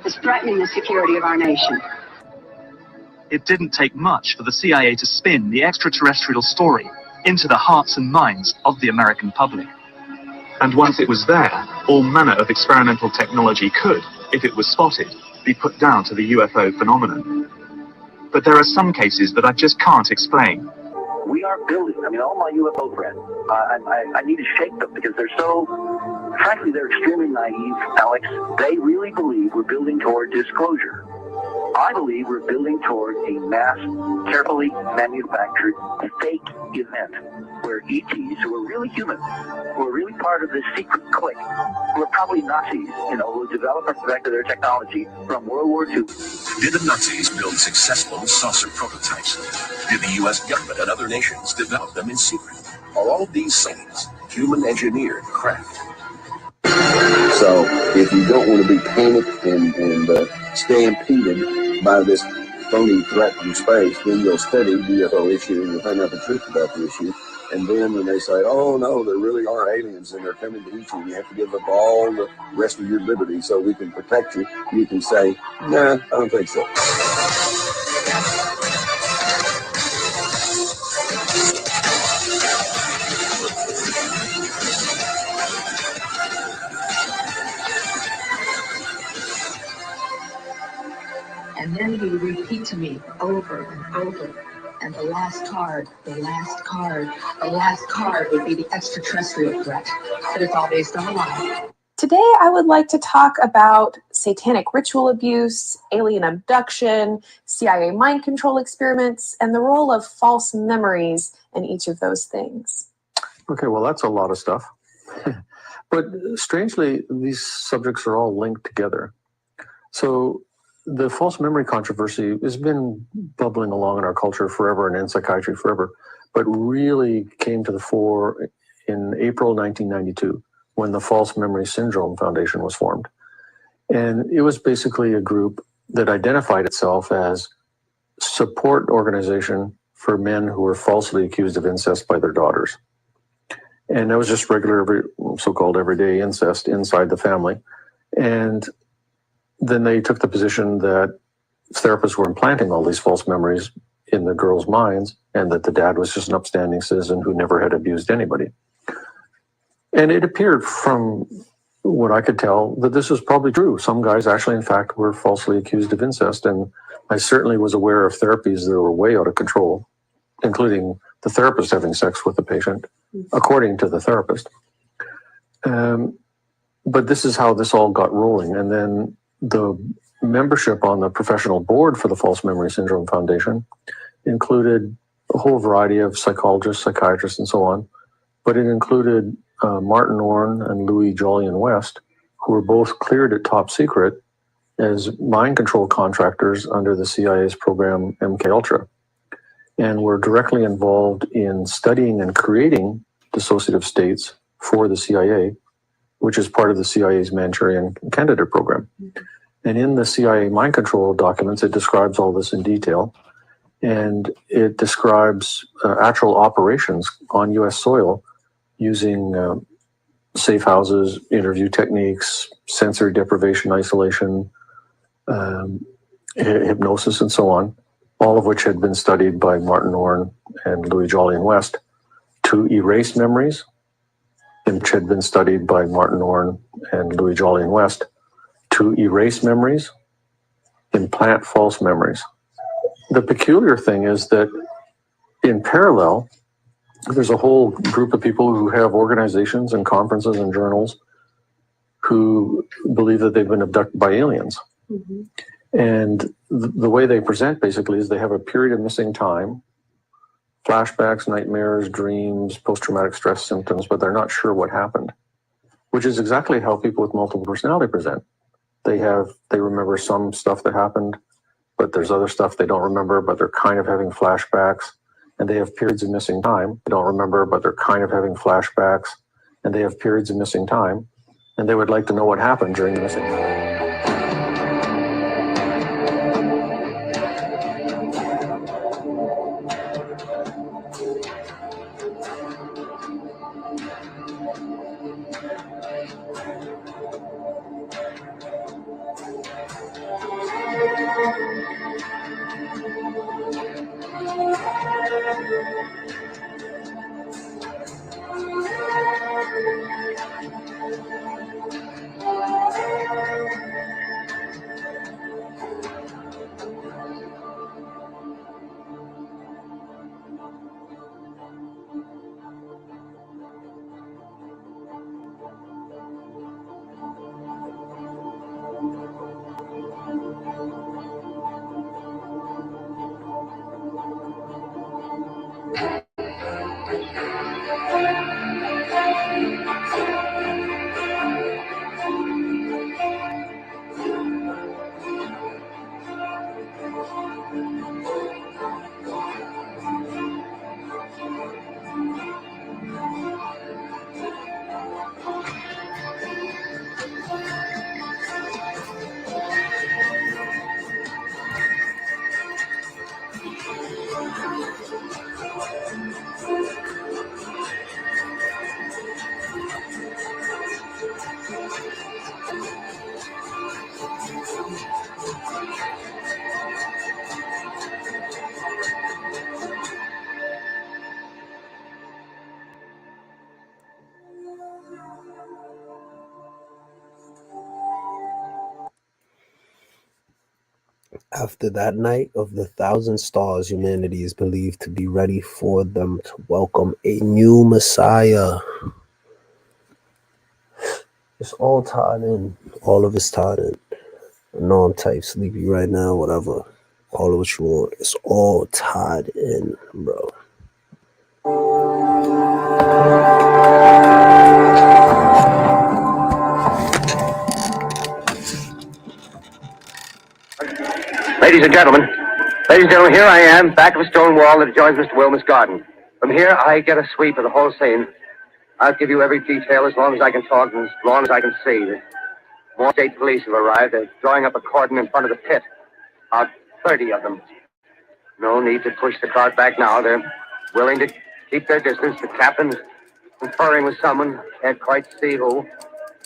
that's threatening the security of our nation. It didn't take much for the CIA to spin the extraterrestrial story into the hearts and minds of the American public. And once it was there, all manner of experimental technology could, if it was spotted, be put down to the UFO phenomenon. But there are some cases that I just can't explain. We are building, all my UFO friends, I need to shake them because they're so, frankly, they're extremely naive, Alex. They really believe we're building toward disclosure. I believe we're building toward a mass, carefully manufactured fake event where ETs, who are really human, who are really part of this secret clique, who are probably Nazis, who developed and perfected their technology from World War II. Did the Nazis build successful saucer prototypes? Did the U.S. government and other nations develop them in secret? Are all of these things human-engineered craft? So if you don't want to be panicked and stampeded by this phony threat from space, then you'll study the UFO issue and you'll find out the truth about the issue. And then when they say, oh no, there really are aliens and they're coming to eat you, you have to give up all the rest of your liberty so we can protect you, you can say, nah, I don't think so. And then he would repeat to me over and over. And the last card, the last card, the last card would be the extraterrestrial threat. But it's all based on a lie. Today, I would like to talk about satanic ritual abuse, alien abduction, CIA mind control experiments, and the role of false memories in each of those things. Okay, well, that's a lot of stuff. But strangely, these subjects are all linked together. So the false memory controversy has been bubbling along in our culture forever and in psychiatry forever, but really came to the fore in April 1992 when the False Memory Syndrome Foundation was formed. And it was basically a group that identified itself as support organization for men who were falsely accused of incest by their daughters. And that was just regular, so-called everyday incest inside the family. And then they took the position that therapists were implanting all these false memories in the girls' minds and that the dad was just an upstanding citizen who never had abused anybody. And it appeared from what I could tell that this was probably true. Some guys actually, in fact, were falsely accused of incest. And I certainly was aware of therapies that were way out of control, including the therapist having sex with the patient, according to the therapist. But this is how this all got rolling. And then the membership on the professional board for the False Memory Syndrome Foundation included a whole variety of psychologists, psychiatrists, and so on. But it included Martin Orne and Louis Jolyon West, who were both cleared at top secret as mind control contractors under the CIA's program MKUltra, and were directly involved in studying and creating dissociative states for the CIA, which is part of the CIA's Manchurian Candidate program. And in the CIA mind control documents, it describes all this in detail. And it describes actual operations on US soil using safe houses, interview techniques, sensory deprivation, isolation, hypnosis, and so on, all of which had been studied by Martin Orne and Louis Jolyon West to erase memories, which had been studied by Martin Orne and Louis Jolyon West to erase memories, implant false memories. The peculiar thing is that in parallel, there's a whole group of people who have organizations and conferences and journals who believe that they've been abducted by aliens. Mm-hmm. And the way they present basically is they have a period of missing time, flashbacks, nightmares, dreams, post-traumatic stress symptoms, but they're not sure what happened, which is exactly how people with multiple personality present. They remember some stuff that happened, but there's other stuff they don't remember, but they're kind of having flashbacks, and they have periods of missing time. They don't remember, but they're kind of having flashbacks, and they have periods of missing time, and they would like to know what happened during the missing time. After that night of the 1,000 stars, humanity is believed to be ready for them to welcome a new Messiah. It's all tied in. All of it's tied in. I know I'm type sleepy right now, whatever. Call it what you want. It's all tied in, bro. Ladies and gentlemen, here I am, back of a stone wall that adjoins Mr. Wilmer's garden. From here, I get a sweep of the whole scene. I'll give you every detail as long as I can talk and as long as I can see. More state police have arrived. They're drawing up a cordon in front of the pit. About 30 of them. No need to push the crowd back now. They're willing to keep their distance. The captain's conferring with someone. Can't quite see who.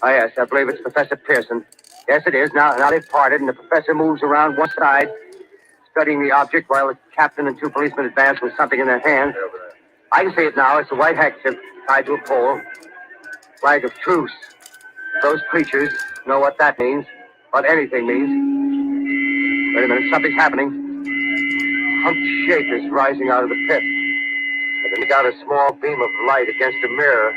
Oh, yes, I believe it's Professor Pearson. Yes, it is. Now they've parted, and the professor moves around one side, studying the object while the captain and two policemen advance with something in their hands. I can see it now. It's a white handkerchief tied to a pole. Flag of truce. Those creatures know what that means, what anything means. Wait a minute, something's happening. Humped shape is rising out of the pit. I can make out a small beam of light against a mirror.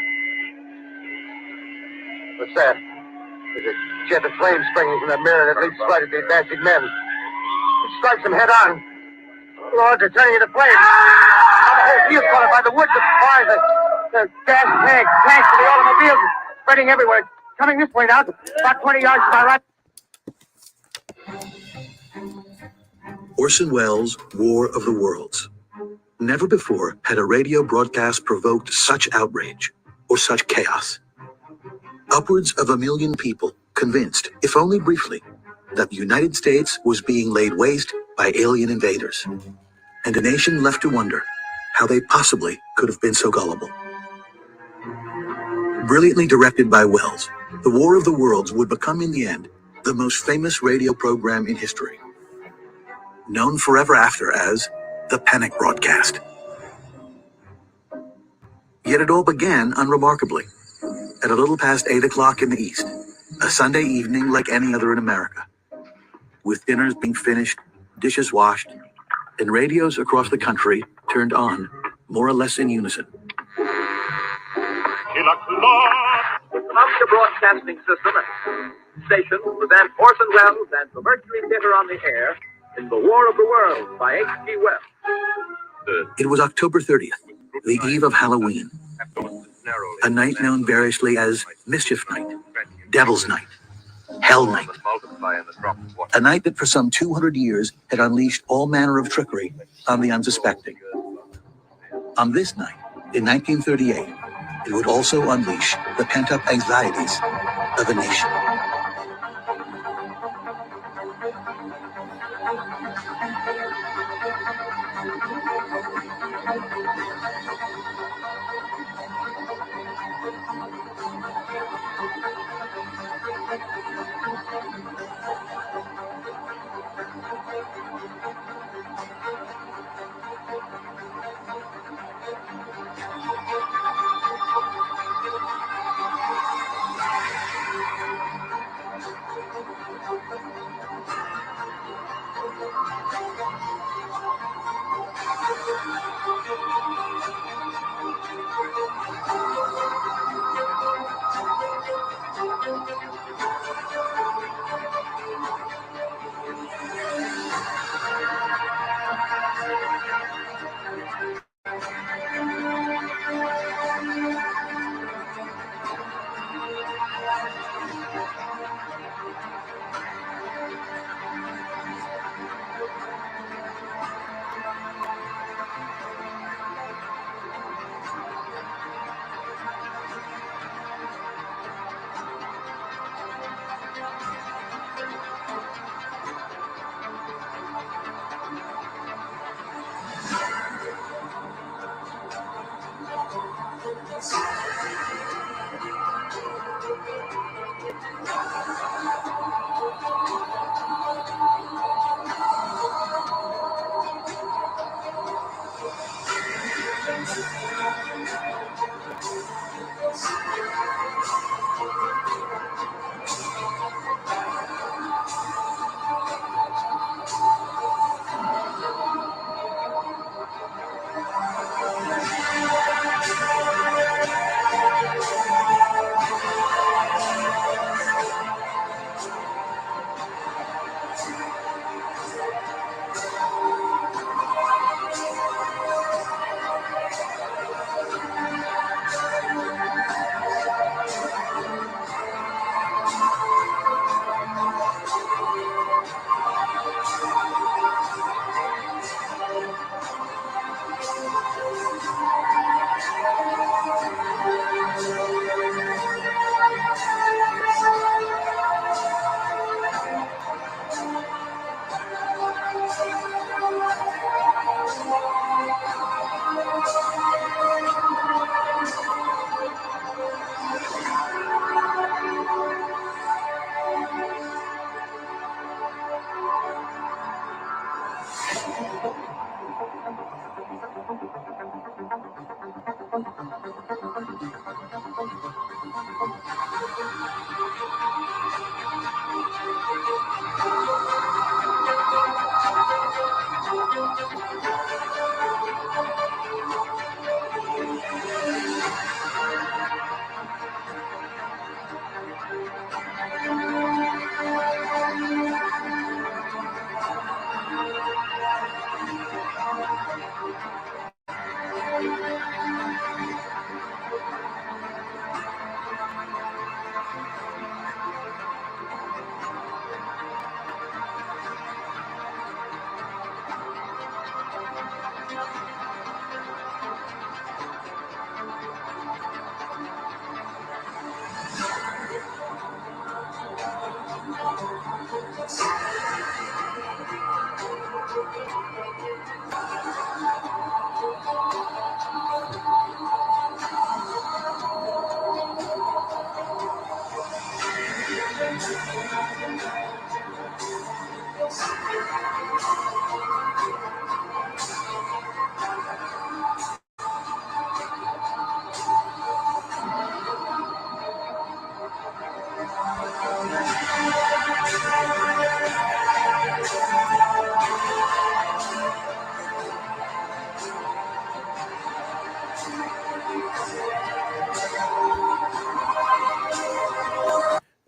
What's that? There's a jet of flame springing from that mirror that leaps right at the advancing men. It strikes them head on. Lord, they're turning into flames. Now the whole field's caught up by the woods, the cars, the gas tanks for the automobiles, spreading everywhere. Coming this way now, about 20 yards to my right. Orson Welles' War of the Worlds. Never before had a radio broadcast provoked such outrage or such chaos. Upwards of 1 million people convinced, if only briefly, that the United States was being laid waste by alien invaders, and a nation left to wonder how they possibly could have been so gullible. Brilliantly directed by Welles, The War of the Worlds would become in the end the most famous radio program in history, known forever after as the Panic Broadcast. Yet it all began unremarkably, at a little past 8 o'clock in the East, a Sunday evening like any other in America, with dinners being finished, dishes washed, and radios across the country turned on, more or less in unison. From the broadcasting system and station present Orson Welles and the Mercury Theater on the air in The War of the Worlds by H.G. Wells. It was October 30th, the eve of Halloween, a night known variously as Mischief Night, Devil's Night, Hell Night, a night that for some 200 years had unleashed all manner of trickery on the unsuspecting. On this night, in 1938, it would also unleash the pent-up anxieties of a nation.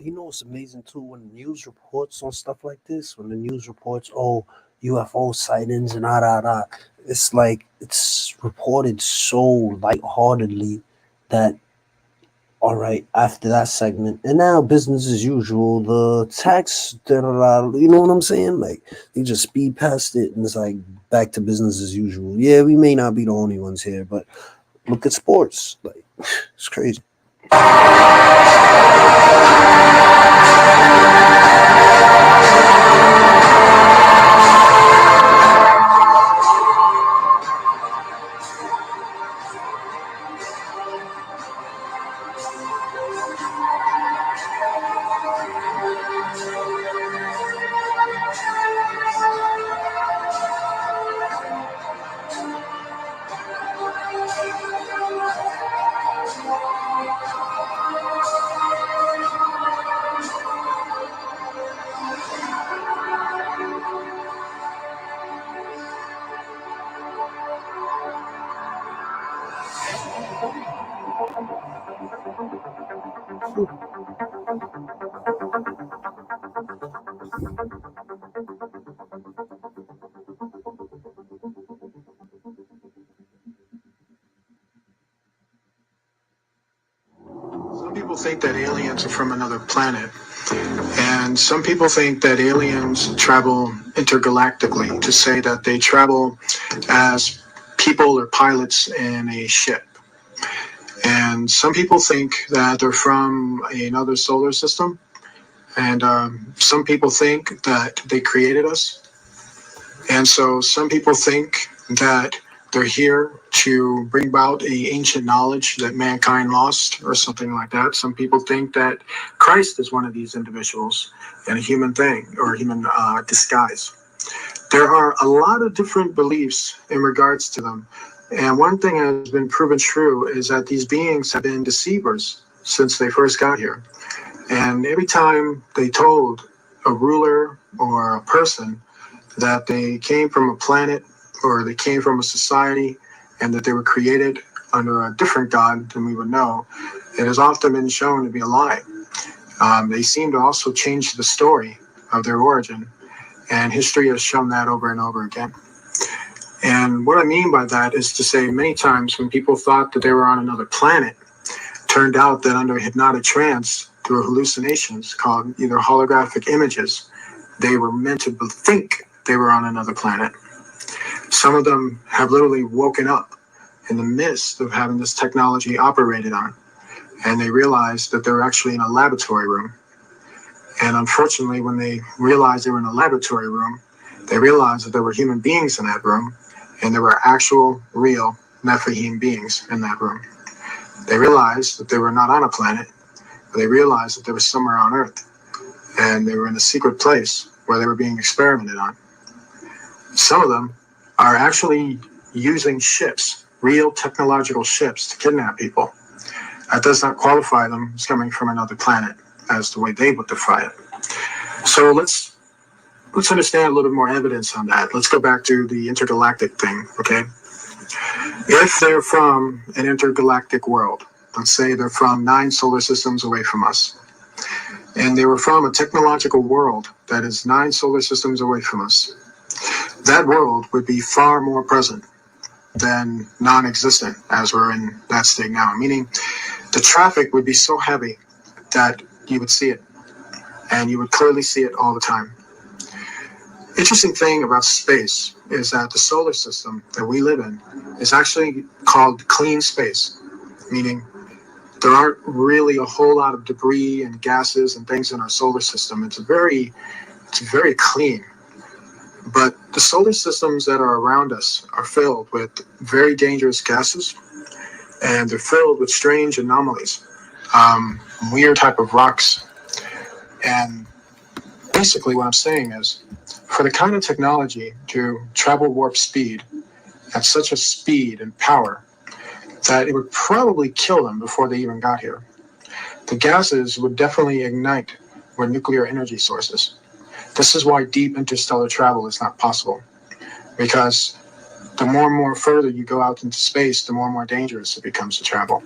You know what's amazing too? When the news reports on stuff like this, when the news reports, oh, UFO sightings and it's like it's reported so lightheartedly that all right, after that segment, and now business as usual. The tax, you know what I'm saying? Like they just speed past it, and it's like back to business as usual. Yeah, we may not be the only ones here, but look at sports. Like it's crazy. Some people think that aliens are from another planet, and some people think that aliens travel intergalactically, to say that they travel as people or pilots in a ship. And some people think that they're from another solar system, and some people think that they created us. And so some people think that they're here to bring about the ancient knowledge that mankind lost or something like that. Some people think that Christ is one of these individuals in a human thing or a human disguise. There are a lot of different beliefs in regards to them. And one thing that has been proven true is that these beings have been deceivers since they first got here. And every time they told a ruler or a person that they came from a planet or they came from a society and that they were created under a different God than we would know, it has often been shown to be a lie. They seem to also change the story of their origin, and history has shown that over and over again. And what I mean by that is to say many times when people thought that they were on another planet, turned out that under hypnotic trance, through hallucinations called either holographic images, they were meant to think they were on another planet. Some of them have literally woken up in the midst of having this technology operated on, and they realized that they were actually in a laboratory room. And unfortunately, when they realized they were in a laboratory room, they realized that there were human beings in that room, and there were actual, real Nephilim beings in that room. They realized that they were not on a planet, but they realized that they were somewhere on Earth, and they were in a secret place where they were being experimented on. Some of them are actually using ships, real technological ships, to kidnap people. That does not qualify them as coming from another planet, as the way they would define it. So let's understand a little bit more evidence on that. Let's go back to the intergalactic thing, okay? If they're from an intergalactic world, let's say they're from 9 solar systems away from us, and they were from a technological world that is 9 solar systems away from us, that world would be far more present than non-existent as we're in that state now. Meaning the traffic would be so heavy that you would see it, and you would clearly see it all the time. Interesting thing about space is that the solar system that we live in is actually called clean space, meaning there aren't really a whole lot of debris and gases and things in our solar system. It's very clean. But the solar systems that are around us are filled with very dangerous gases, and they're filled with strange anomalies, weird type of rocks. And basically what I'm saying is, for the kind of technology to travel warp speed at such a speed and power that it would probably kill them before they even got here, the gases would definitely ignite with nuclear energy sources. This is why deep interstellar travel is not possible, because the more and more further you go out into space, the more and more dangerous it becomes to travel.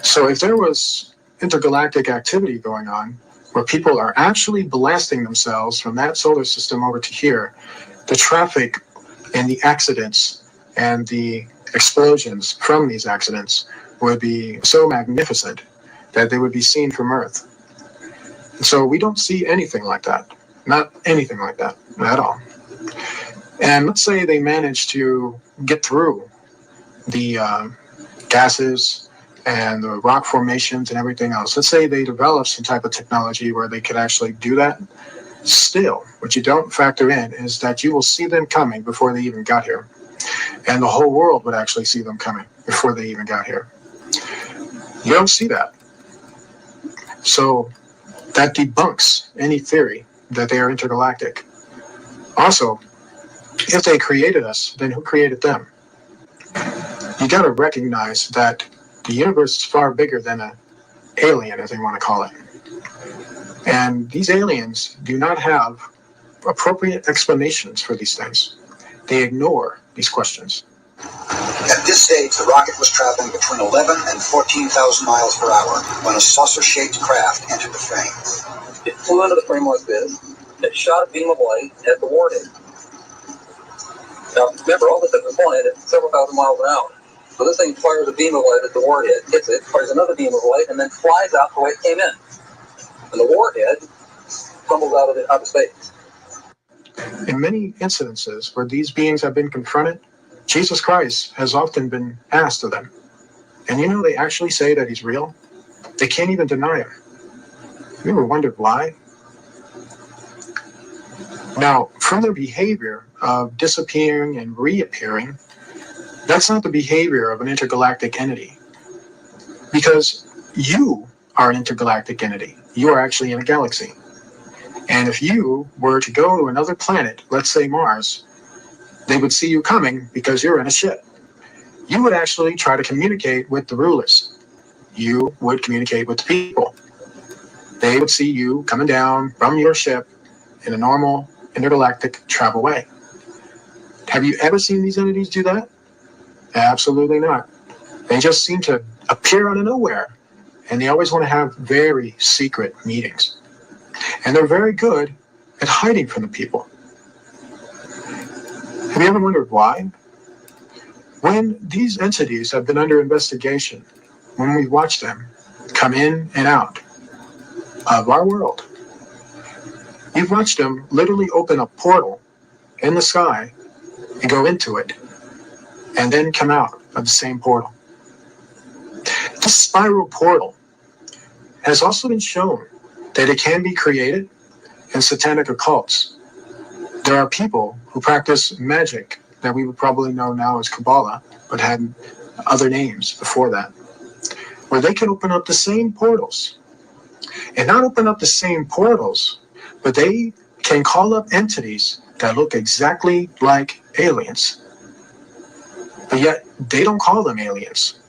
So if there was intergalactic activity going on, where people are actually blasting themselves from that solar system over to here, the traffic and the accidents and the explosions from these accidents would be so magnificent that they would be seen from Earth. And so we don't see anything like that. Not anything like that at all. And let's say they manage to get through the gases and the rock formations and everything else. Let's say they develop some type of technology where they could actually do that. Still, what you don't factor in is that you will see them coming before they even got here. And the whole world would actually see them coming before they even got here. You don't see that. So that debunks any theory that they are intergalactic. Also, if they created us, then who created them? You got to recognize that the universe is far bigger than an alien, as they want to call it. And these aliens do not have appropriate explanations for these things. They ignore these questions. At this stage, the rocket was traveling between 11 and 14,000 miles per hour when a saucer-shaped craft entered the frame. It flew into the frame like this. It shot a beam of light at the warhead. Now, remember, all this at the point at several thousand miles an hour. So this thing fires a beam of light at the warhead, hits it, fires another beam of light, and then flies out the way it came in. And the warhead tumbles out of space. In many incidences where these beings have been confronted, Jesus Christ has often been asked of them. And you know, they actually say that he's real. They can't even deny him. You ever wondered why? Now, from their behavior of disappearing and reappearing, that's not the behavior of an intergalactic entity. Because you are an intergalactic entity. You are actually in a galaxy. And if you were to go to another planet, let's say Mars, they would see you coming because you're in a ship. You would actually try to communicate with the rulers. You would communicate with the people. They would see you coming down from your ship in a normal intergalactic travel way. Have you ever seen these entities do that? Absolutely not. They just seem to appear out of nowhere. And they always want to have very secret meetings. And they're very good at hiding from the people. Have you ever wondered why? When these entities have been under investigation, when we watch them come in and out of our world, you've watched them literally open a portal in the sky and go into it, and then come out of the same portal. This spiral portal has also been shown that it can be created in satanic occults. There are people who practice magic that we would probably know now as Kabbalah, but had other names before that, where they can open up the same portals. And not open up the same portals, but they can call up entities that look exactly like aliens. But yet, they don't call them aliens.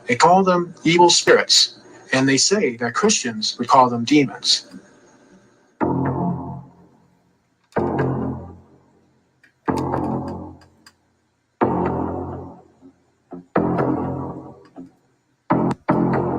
They call them evil spirits. And they say that Christians would call them demons.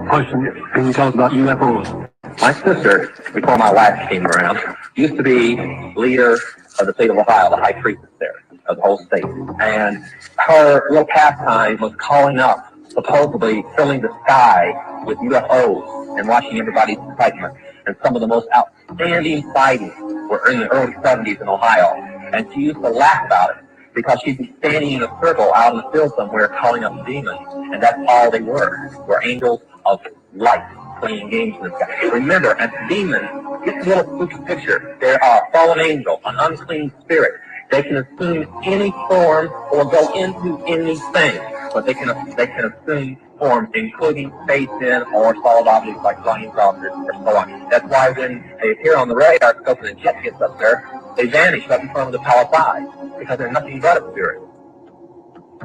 Question, can you tell us about UFOs? My sister, before my wife came around, used to be leader of the state of Ohio, the high priestess there, of the whole state. And her little pastime was calling up, supposedly filling the sky with UFOs and watching everybody's excitement. And some of the most outstanding sightings were in the early 70s in Ohio. And she used to laugh about it because she'd be standing in a circle out in the field somewhere calling up demons. And that's all they were angels of light playing games in the sky. Remember, a demon, get the little spooky picture. They're a fallen angel, an unclean spirit. They can assume any form or go into anything, but they can assume forms, including space-in or solid objects like flying saucers or so on. That's why when they appear on the radar scope and the jet gets up there, they vanish up in front of the palisade, because they're nothing but a spirit.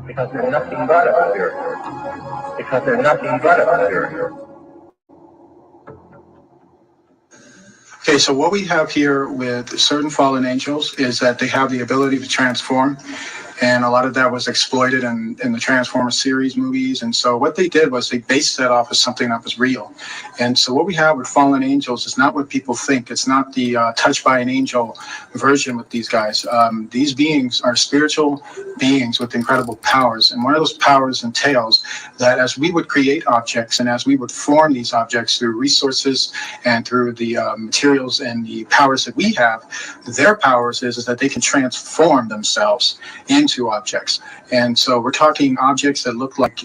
Because they're nothing but a spirit. Because they're nothing but a spirit. Okay, so what we have here with certain fallen angels is that they have the ability to transform, And a lot of that was exploited in the Transformers series movies. And so what they did was they based that off of something that was real. And so what we have with fallen angels is not what people think. It's not the touched by an angel version with these guys. These beings are spiritual beings with incredible powers. And one of those powers entails that as we would create objects and as we would form these objects through resources and through the materials and the powers that we have, their powers is that they can transform themselves into objects. And so we're talking objects that look like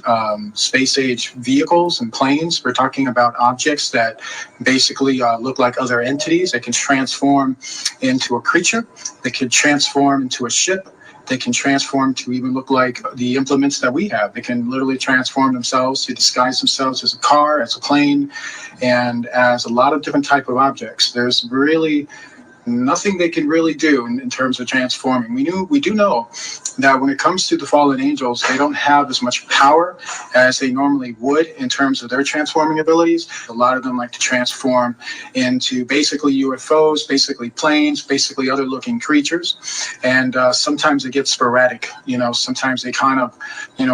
space-age vehicles and planes. We're talking about objects that basically look like other entities. They can transform into a creature. They can transform into a ship. They can transform to even look like the implements that we have. They can literally transform themselves to disguise themselves as a car, as a plane, and as a lot of different type of objects. There's really nothing they can really do in terms of transforming. We do know that when it comes to the fallen angels, they don't have as much power as they normally would in terms of their transforming abilities. A lot of them like to transform into basically UFOs, basically planes, basically other looking creatures. And sometimes it gets sporadic. Sometimes they kind of,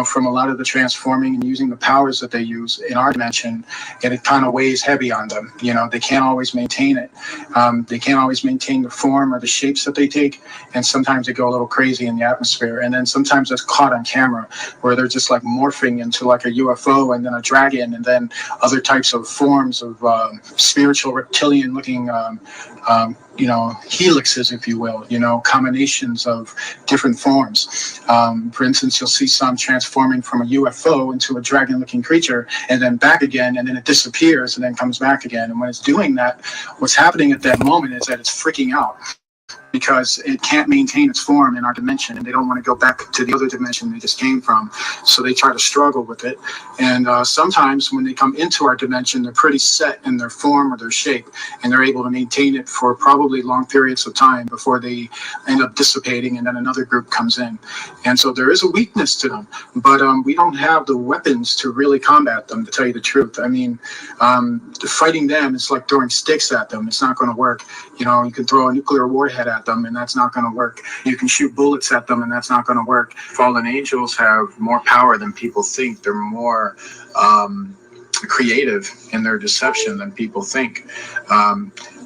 from a lot of the transforming and using the powers that they use in our dimension, and it kind of weighs heavy on them. They can't always maintain it. They can't always maintain the form or the shapes that they take, and sometimes they go a little crazy in the atmosphere, and then sometimes it's caught on camera where they're just like morphing into like a UFO and then a dragon and then other types of forms of spiritual reptilian looking helixes, if you will, combinations of different forms. For instance, you'll see some transforming from a UFO into a dragon-looking creature and then back again, and then it disappears and then comes back again. And when it's doing that, what's happening at that moment is that it's freaking out, because it can't maintain its form in our dimension, and they don't want to go back to the other dimension they just came from. So they try to struggle with it. And sometimes when they come into our dimension, they're pretty set in their form or their shape, and they're able to maintain it for probably long periods of time before they end up dissipating, and then another group comes in. And so there is a weakness to them, but we don't have the weapons to really combat them, to tell you the truth. I mean, fighting them is like throwing sticks at them. It's not going to work. You can throw a nuclear warhead at them, and that's not going to work. You can shoot bullets at them, and that's not going to work. Fallen angels have more power than people think. They're more creative in their deception than people think.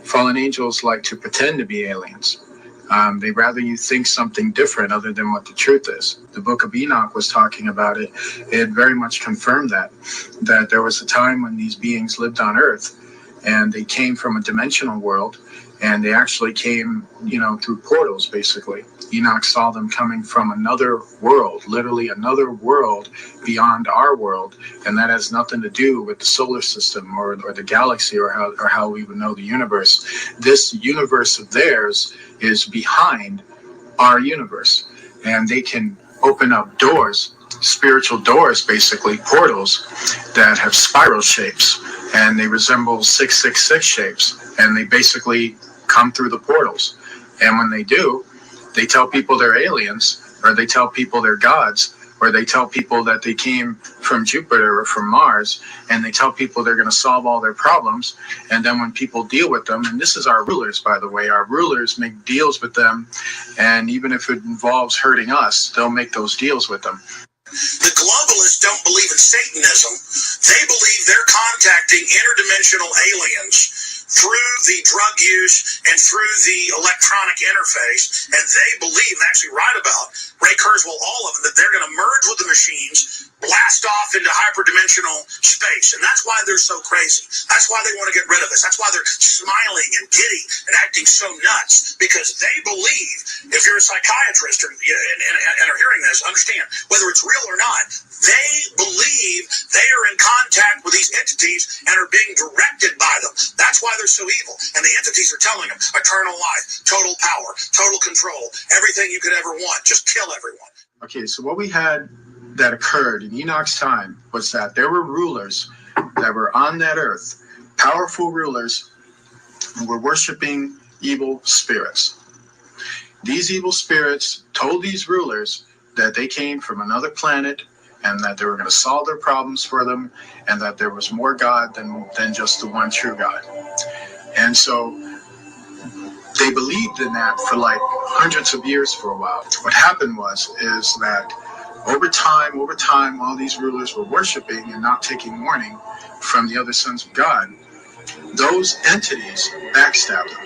Fallen angels like to pretend to be aliens. They'd rather you think something different other than what the truth is. The book of Enoch was talking about it. It very much confirmed that there was a time when these beings lived on Earth, and they came from a dimensional world, and they actually came, through portals, basically. Enoch saw them coming from another world, literally another world beyond our world, and that has nothing to do with the solar system or the galaxy or how we would know the universe. This universe of theirs is behind our universe, and they can open up doors, spiritual doors, basically portals that have spiral shapes, and they resemble 666 shapes, and they basically come through the portals. And when they do, they tell people they're aliens, or they tell people they're gods, or they tell people that they came from Jupiter or from Mars, and they tell people they're going to solve all their problems. And then when people deal with them, and this is our rulers, by the way, our rulers make deals with them, and even if it involves hurting us, they'll make those deals with them. The globalists don't believe in Satanism. They believe they're contacting interdimensional aliens through the drug use and through the electronic interface, and they believe, and actually write about, Ray Kurzweil, all of them, that they're going to merge with the machines, blast off into hyperdimensional space. And that's why they're so crazy. That's why they want to get rid of us. That's why they're smiling and giddy and acting so nuts, because they believe, if you're a psychiatrist and are hearing this, understand, whether it's real or not, they believe they are in contact with these entities and are being directed by them. That's why they're so evil. And the entities are telling them eternal life, total power, total control, everything you could ever want. Just kill everyone. Okay, so what we had that occurred in Enoch's time was that there were rulers that were on that earth, powerful rulers who were worshiping evil spirits. These evil spirits told these rulers that they came from another planet and that they were going to solve their problems for them, and that there was more God than just the one true God. And so they believed in that for like hundreds of years for a while. What happened is that over time, all these rulers were worshiping and not taking warning from the other sons of God. Those entities backstabbed them.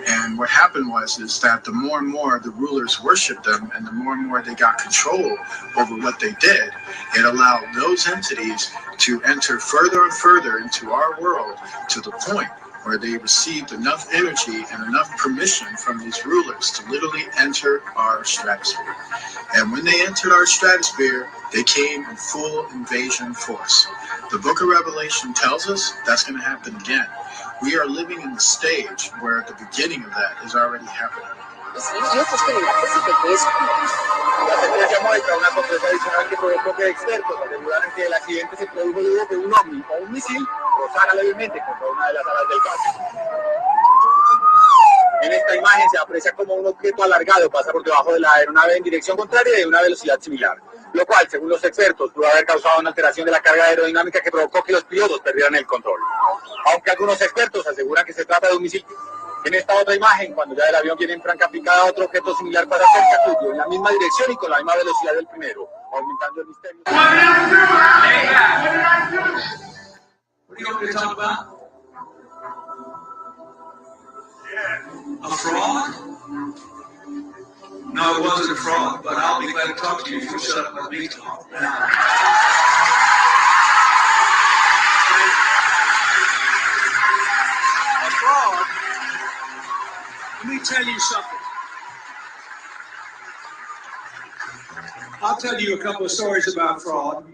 And what happened is that the more and more the rulers worshipped them and the more they got control over what they did, it allowed those entities to enter further and further into our world to the point where they received enough energy and enough permission from these rulers to literally enter our stratosphere. And when they entered our stratosphere, they came in full invasion force. The book of Revelation tells us that's going to happen again. We are living in the stage where the beginning of that is already happening. La sentencia muestra una sorpresa adicional que provocó que expertos aseguraran que el accidente se produjo luego que un ovni o un misil rozara levemente contra una de las alas del barco. En esta imagen se aprecia como un objeto alargado pasa por debajo de la aeronave en dirección contraria y a una velocidad similar, lo cual, según los expertos, pudo haber causado una alteración de la carga aerodinámica que provocó que los pilotos perdieran el control. Aunque algunos expertos aseguran que se trata de un misil. En esta otra imagen, cuando ya el avión viene en franca picada, otro objeto similar para cerca tuyo, en la misma dirección y con la misma velocidad del primero, aumentando el misterio. What are you going to talk about? A fraud? No, it wasn't a fraud, but I'll be glad to talk to you if you shut up and let me talk. A fraud? Let me tell you something. I'll tell you a couple of stories about fraud.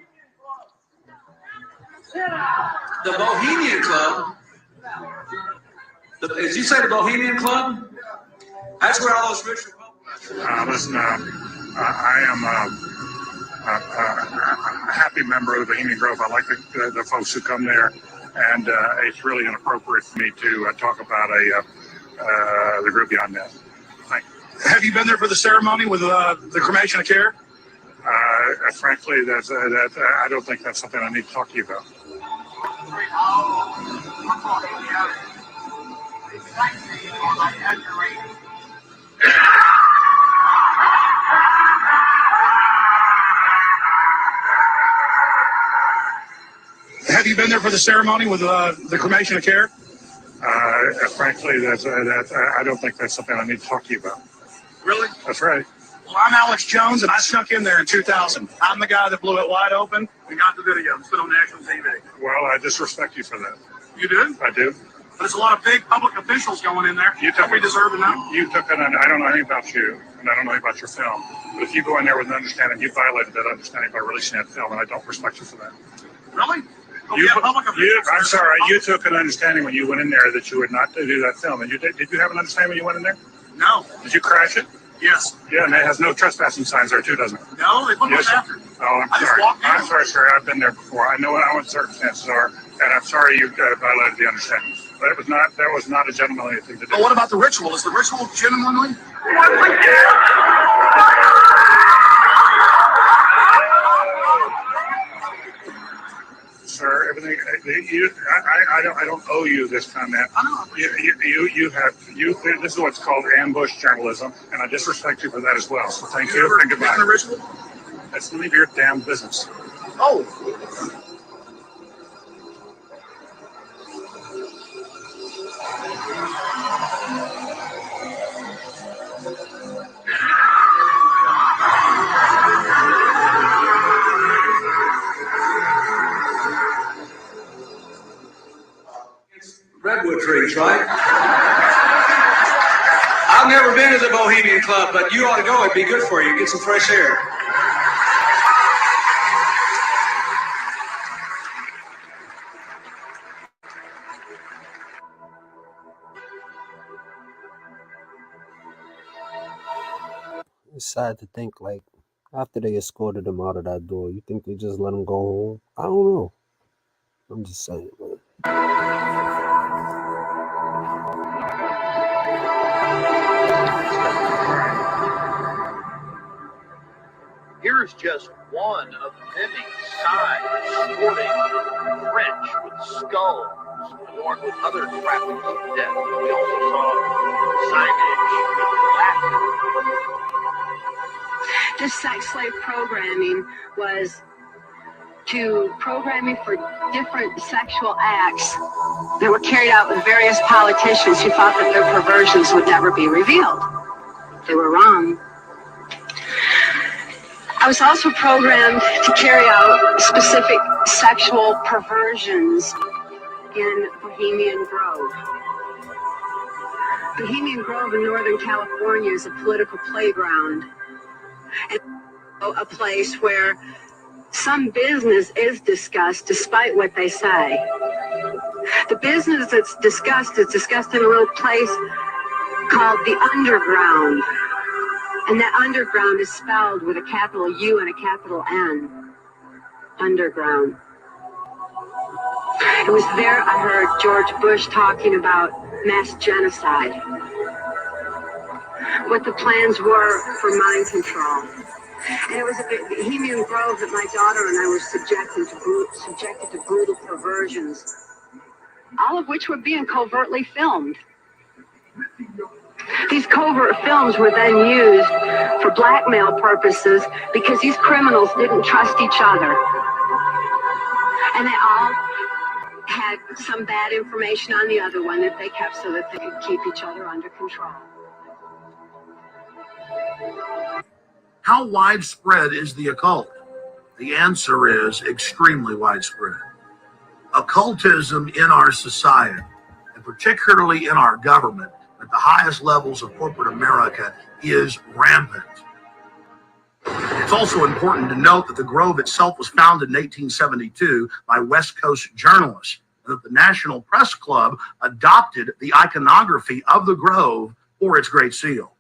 The Bohemian Club. Did you say the Bohemian Club? That's where all those rich Republicans. Listen, I am a happy member of the Bohemian Grove. I like the folks who come there, and it's really inappropriate for me to talk about the group beyond that. Thank you. Have you been there for the ceremony with the cremation of care? Frankly, I don't think that's something I need to talk to you about. Have you been there for the ceremony with the cremation of care? Frankly, I don't think that's something I need to talk to you about. Really? That's right. Well, I'm Alex Jones, and I snuck in there in 2000. I'm the guy that blew it wide open and got the video. It's been on national TV. Well, I disrespect you for that. You do? I do. There's a lot of big public officials going in there. We deserve to know. I don't know anything about you, and I don't know anything about your film. But if you go in there with an understanding, you violated that understanding by releasing that film, and I don't respect you for that. Really? I'm sorry. You took an understanding when you went in there that you would not do that film. And did you have an understanding when you went in there? No. Did you crash it? Yes. Yeah, and it has no trespassing signs there too, doesn't it? No, they put those after. Oh, I'm sorry. I'm sorry, sir. I've been there before. I know what the circumstances are, and I'm sorry you violated the understanding. But that was not a gentlemanly thing to do. But what about the ritual? Is the ritual gentlemanly? Sir, everything. I don't owe you this comment. This is what's called ambush journalism, and I disrespect you for that as well. So thank you and goodbye. That's none of your damn business. Oh. Redwood trees, right? I've never been to the Bohemian Club, but you ought to go. It'd be good for you. Get some fresh air. It's sad to think, like, after they escorted him out of that door, you think they just let him go home? I don't know. I'm just saying, man. Here's just one of many signs sporting French with skulls adorned with other graphics of death. We also saw signage with Latin. This sex slave programming was to programming for different sexual acts that were carried out with various politicians who thought that their perversions would never be revealed. They were wrong. I was also programmed to carry out specific sexual perversions in Bohemian Grove. Bohemian Grove in Northern California is a political playground, and a place where some business is discussed despite what they say. The business that's discussed is discussed in a little place called the Underground. And that underground is spelled with a capital U and a capital N. Underground. It was there I heard George Bush talking about mass genocide. What the plans were for mind control. And it was a Bohemian Grove that my daughter and I were subjected to brutal perversions, all of which were being covertly filmed. These covert films were then used for blackmail purposes because these criminals didn't trust each other. And they all had some bad information on the other one that they kept so that they could keep each other under control. How widespread is the occult? The answer is extremely widespread. Occultism in our society, and particularly in our government, at the highest levels of corporate America, is rampant. It's also important to note that the Grove itself was founded in 1872 by West Coast journalists, and that the National Press Club adopted the iconography of the Grove for its Great Seal.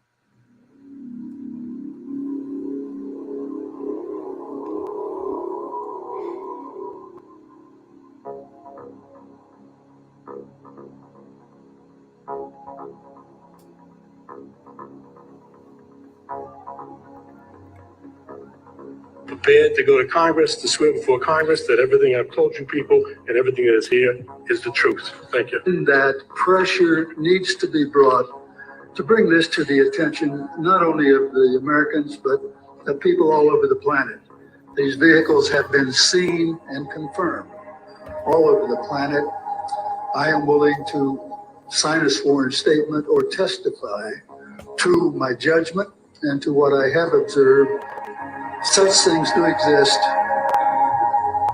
Prepared to go to Congress, to swear before Congress that everything I've told you people and everything that is here is the truth. Thank you. That pressure needs to be brought to bring this to the attention not only of the Americans, but of people all over the planet. These vehicles have been seen and confirmed all over the planet. I am willing to sign a sworn statement or testify to my judgment and to what I have observed. Such things do exist.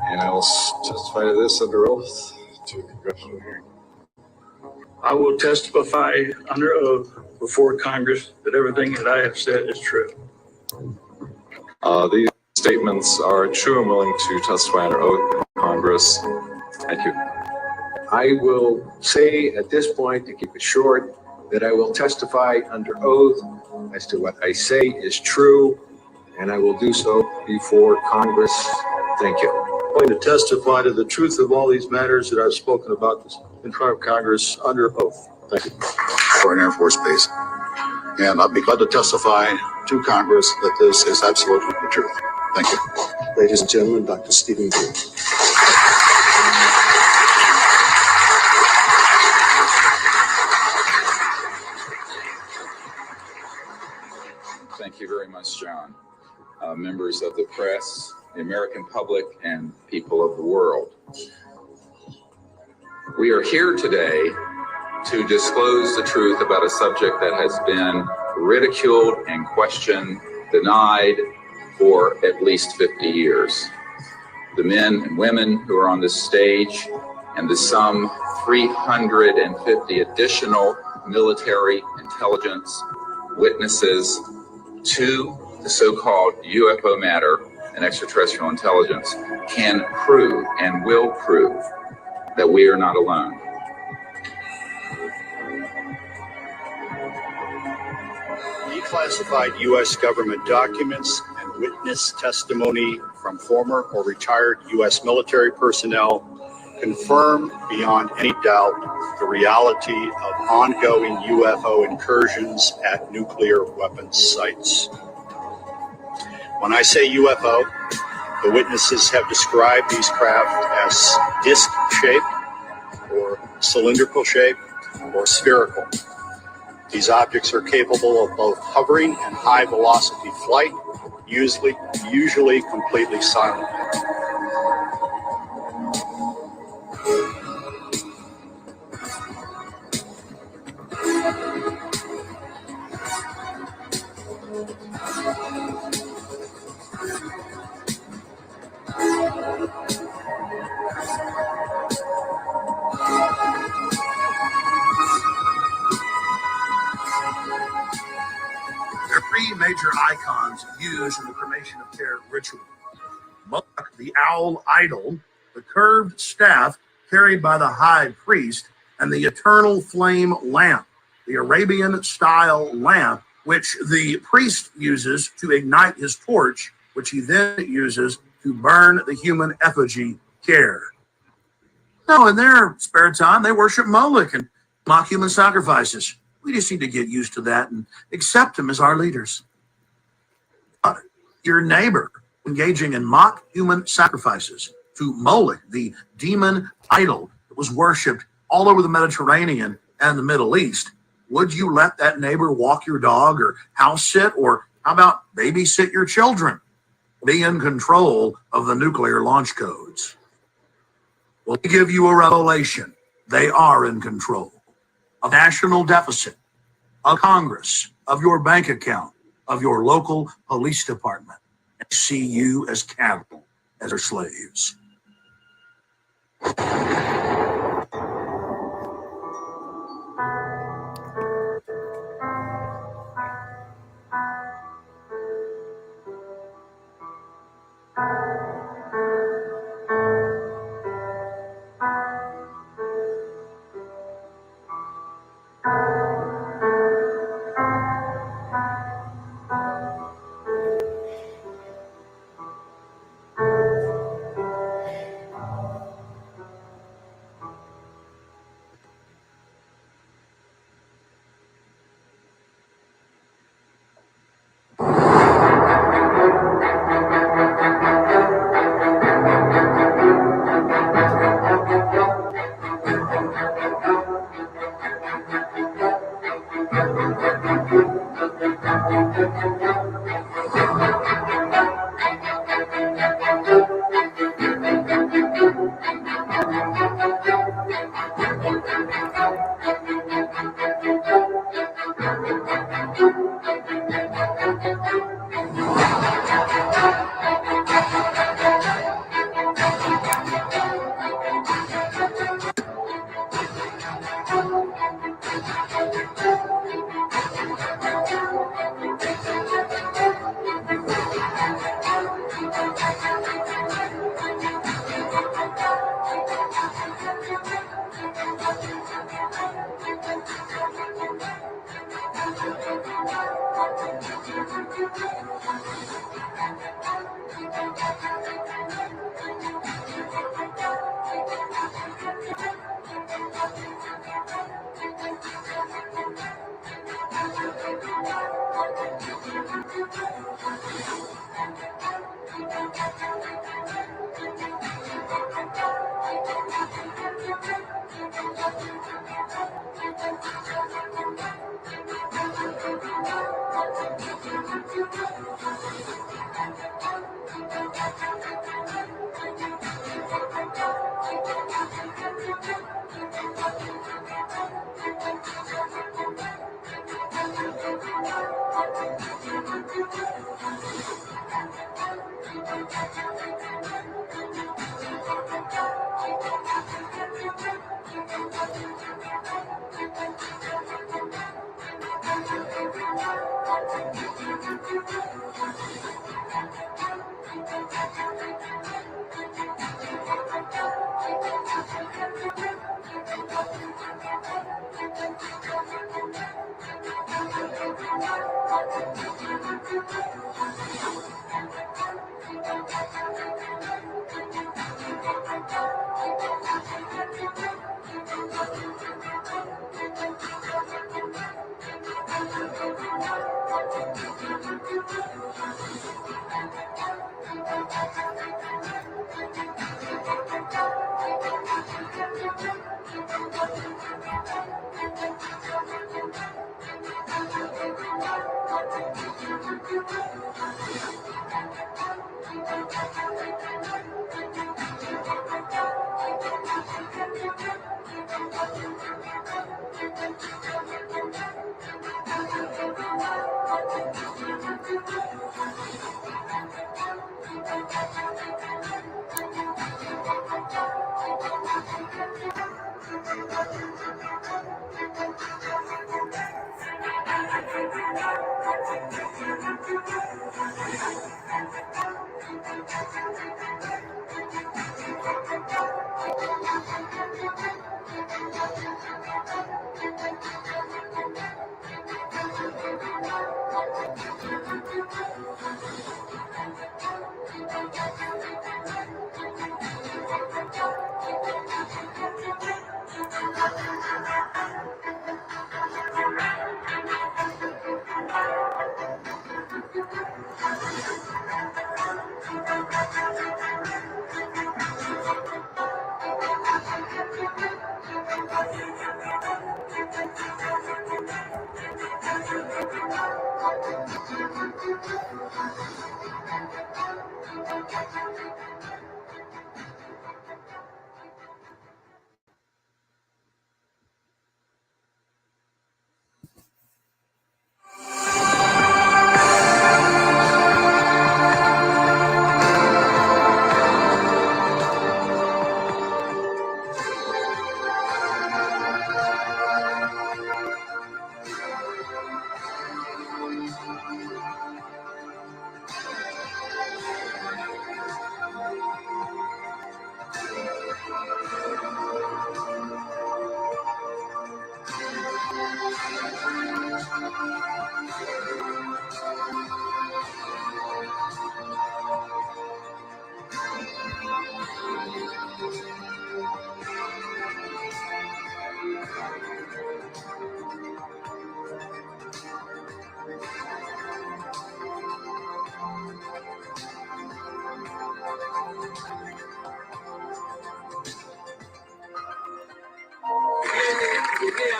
And I will testify to this under oath to a congressional hearing. I will testify under oath before Congress that everything that I have said is true. These statements are true and willing to testify under oath in Congress. Thank you. I will say at this point, to keep it short, that I will testify under oath as to what I say is true, and I will do so before Congress. Thank you. I'm going to testify to the truth of all these matters that I've spoken about in front of Congress under oath. Thank you. For an Air Force base. And I'll be glad to testify to Congress that this is absolutely the truth. Thank you. Ladies and gentlemen, Dr. Stephen Gould. Thank you very much, John. Members of the press, the American public, and people of the world. We are here today to disclose the truth about a subject that has been ridiculed and questioned, denied for at least 50 years. The men and women who are on this stage and the some 350 additional military intelligence witnesses to the so-called UFO matter and extraterrestrial intelligence can prove and will prove that we are not alone. Declassified U.S. government documents and witness testimony from former or retired U.S. military personnel confirm beyond any doubt the reality of ongoing UFO incursions at nuclear weapons sites. When I say UFO, the witnesses have described these craft as disc-shaped or cylindrical shape, or spherical. These objects are capable of both hovering and high velocity flight, usually completely silent. There are three major icons used in the cremation of care ritual. Moloch, the owl idol, the curved staff carried by the high priest, and the eternal flame lamp, the Arabian-style lamp, which the priest uses to ignite his torch, which he then uses to burn the human effigy care. No, in their spare time, they worship Moloch and mock human sacrifices. We just need to get used to that and accept him as our leaders. Your neighbor engaging in mock human sacrifices to Moloch, the demon idol that was worshipped all over the Mediterranean and the Middle East, would you let that neighbor walk your dog or house sit, or how about babysit your children? Be in control of the nuclear launch codes. Well, we give you a revelation. They are in control of national deficit, of Congress, of your bank account, of your local police department, and see you as cattle, as their slaves.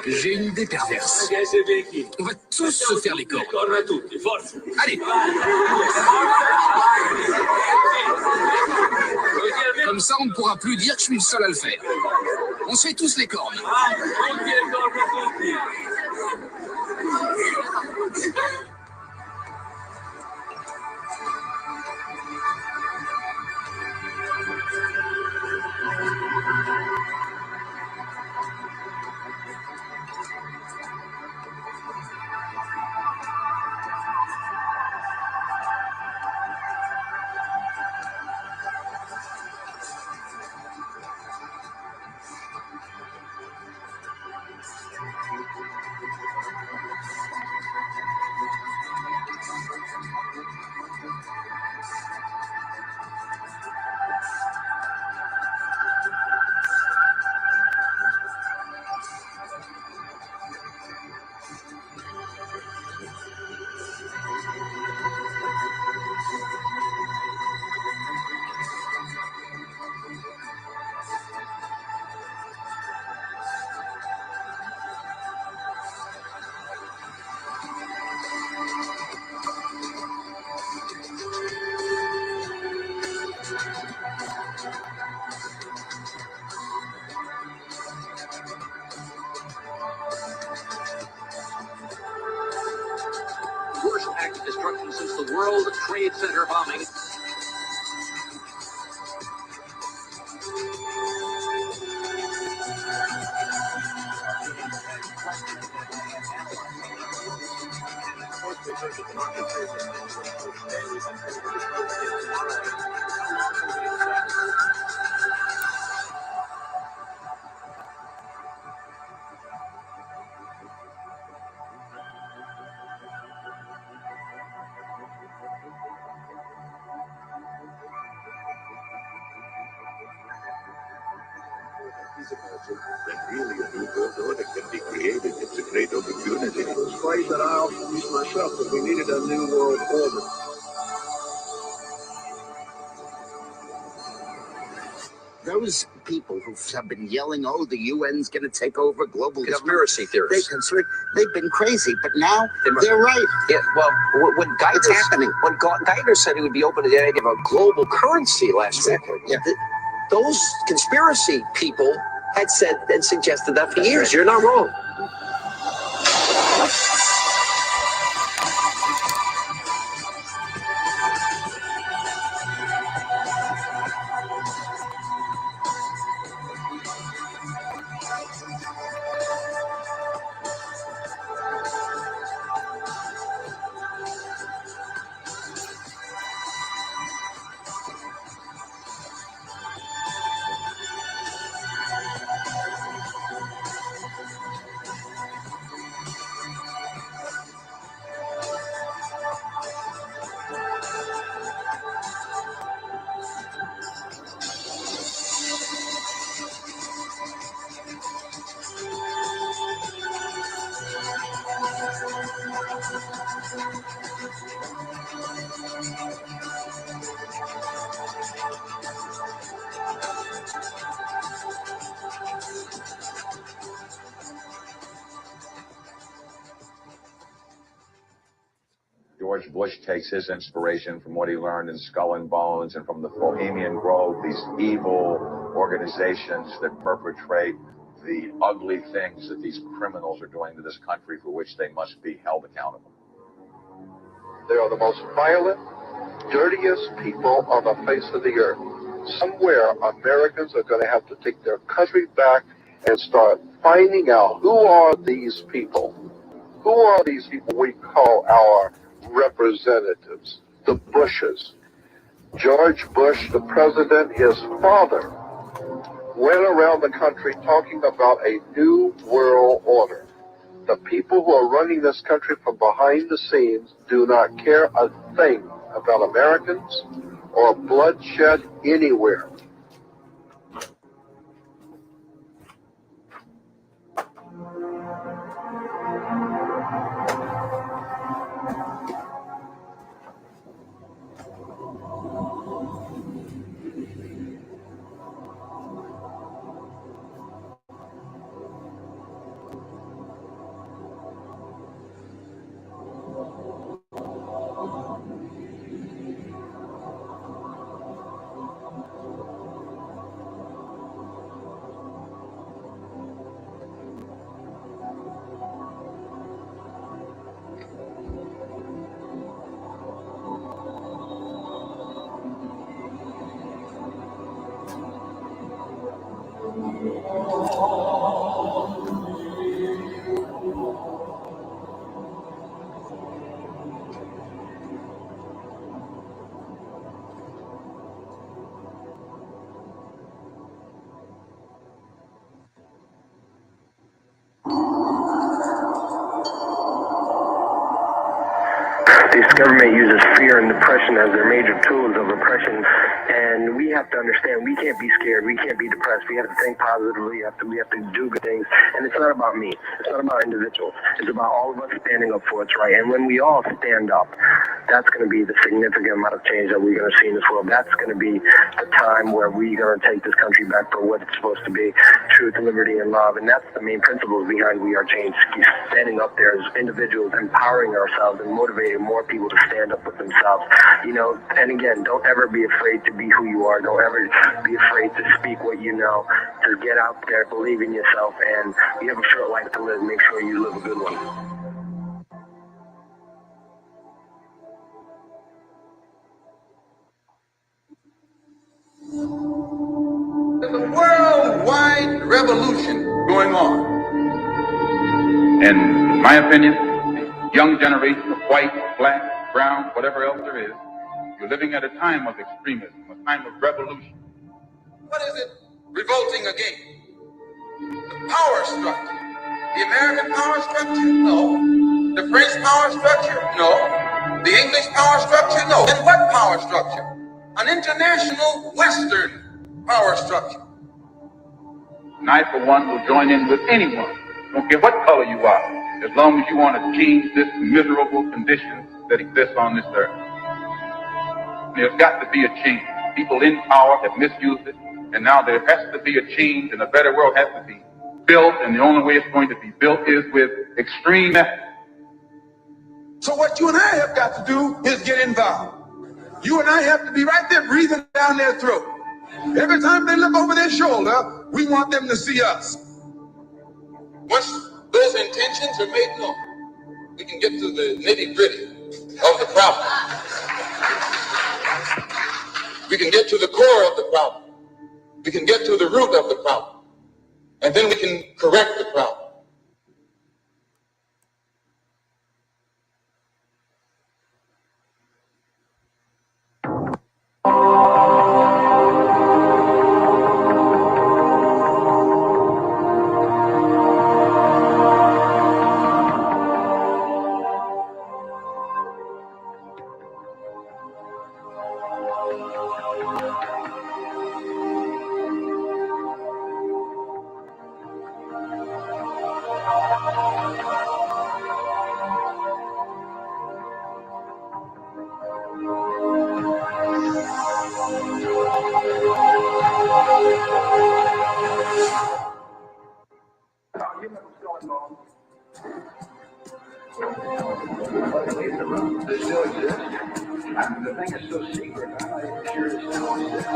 J'ai une idée perverse. On va tous se faire les cornes. Allez. Comme ça, on ne pourra plus dire que je suis le seul à le faire. On se fait tous les cornes. Worst act of destruction since the World Trade Center bombing. That really a new world order can be created. It's a great opportunity. It was a phrase that I often use myself, that we needed a new world order. Those people who have been yelling, "Oh, the UN's going to take over global Conspiracy theorists. they've been crazy, but now they're right. Yeah, well, when Geithner, It's happening. When Geithner said he would be open to the idea of a global currency last week, those conspiracy people had said and suggested that for years. You're not wrong. George Bush takes his inspiration from what he learned in Skull and Bones and from the Bohemian Grove, these evil organizations that perpetrate the ugly things that these criminals are doing to this country for which they must be held accountable. They are the most violent, dirtiest people on the face of the earth. Somewhere, Americans are going to have to take their country back and start finding out who are these people. Who are these people we call our representatives, the Bushes? George Bush, the president, his father, went around the country talking about a new world order. The people who are running this country from behind the scenes do not care a thing about Americans or bloodshed anywhere. This government uses fear and depression as their major tools of oppression, and we have to understand we can't be scared, we can't be depressed, we have to think positively, we have to do good things, and it's not about me, it's not about individuals, it's about all of us standing up for what's right, and when we all stand up, that's going to be the significant amount of change that we're going to see in this world. That's going to be the time where we're going to take this country back for what it's supposed to be, truth, liberty, and love, and that's the main principles behind We Are Change, standing up there as individuals, empowering ourselves and motivating more people to stand up with themselves, you know. And again, don't ever be afraid to be who you are. Don't ever be afraid to speak what you know. Just get out there, believe in yourself, and you have a short life to live. Make sure you live a good one. There's a worldwide revolution going on. In my opinion, the young generation of white, black, brown, whatever else there is, you're living at a time of extremism, a time of revolution. What is it revolting against? The power structure. The American power structure? No. The French power structure? No. The English power structure? No. Then what power structure? An international Western power structure. And I, for one, will join in with anyone, don't care what color you are, as long as you want to change this miserable condition that exists on this earth. There's got to be a change. People in power have misused it, and now there has to be a change, and a better world has to be built, and the only way it's going to be built is with extreme effort. So what you and I have got to do is get involved. You and I have to be right there breathing down their throat. Every time they look over their shoulder, we want them to see us. Once those intentions are made known, we can get to the nitty-gritty of the problem. We can get to the core of the problem. We can get to the root of the problem. And then we can correct the problem. But leave the room. They still exist. And the thing is so secret, I'm not even sure it still exists.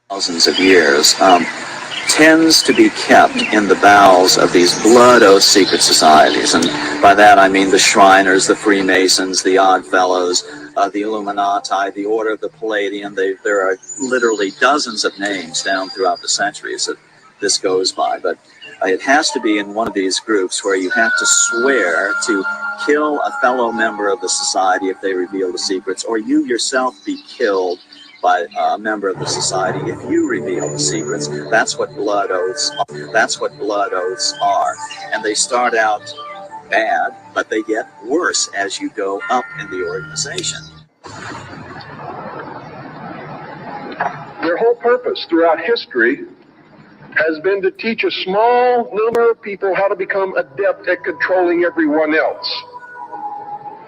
Thousands of years, tends to be kept in the bowels of these blood oath secret societies. And by that I mean the Shriners, the Freemasons, the Oddfellows, the Illuminati, the Order of the Palladium. There are literally dozens of names down throughout the centuries that this goes by. But it has to be in one of these groups where you have to swear to kill a fellow member of the society if they reveal the secrets, or you yourself be killed by a member of the society if you reveal the secrets. That's what blood oaths are. That's what blood oaths are. And they start out bad, but they get worse as you go up in the organization. Their whole purpose throughout history has been to teach a small number of people how to become adept at controlling everyone else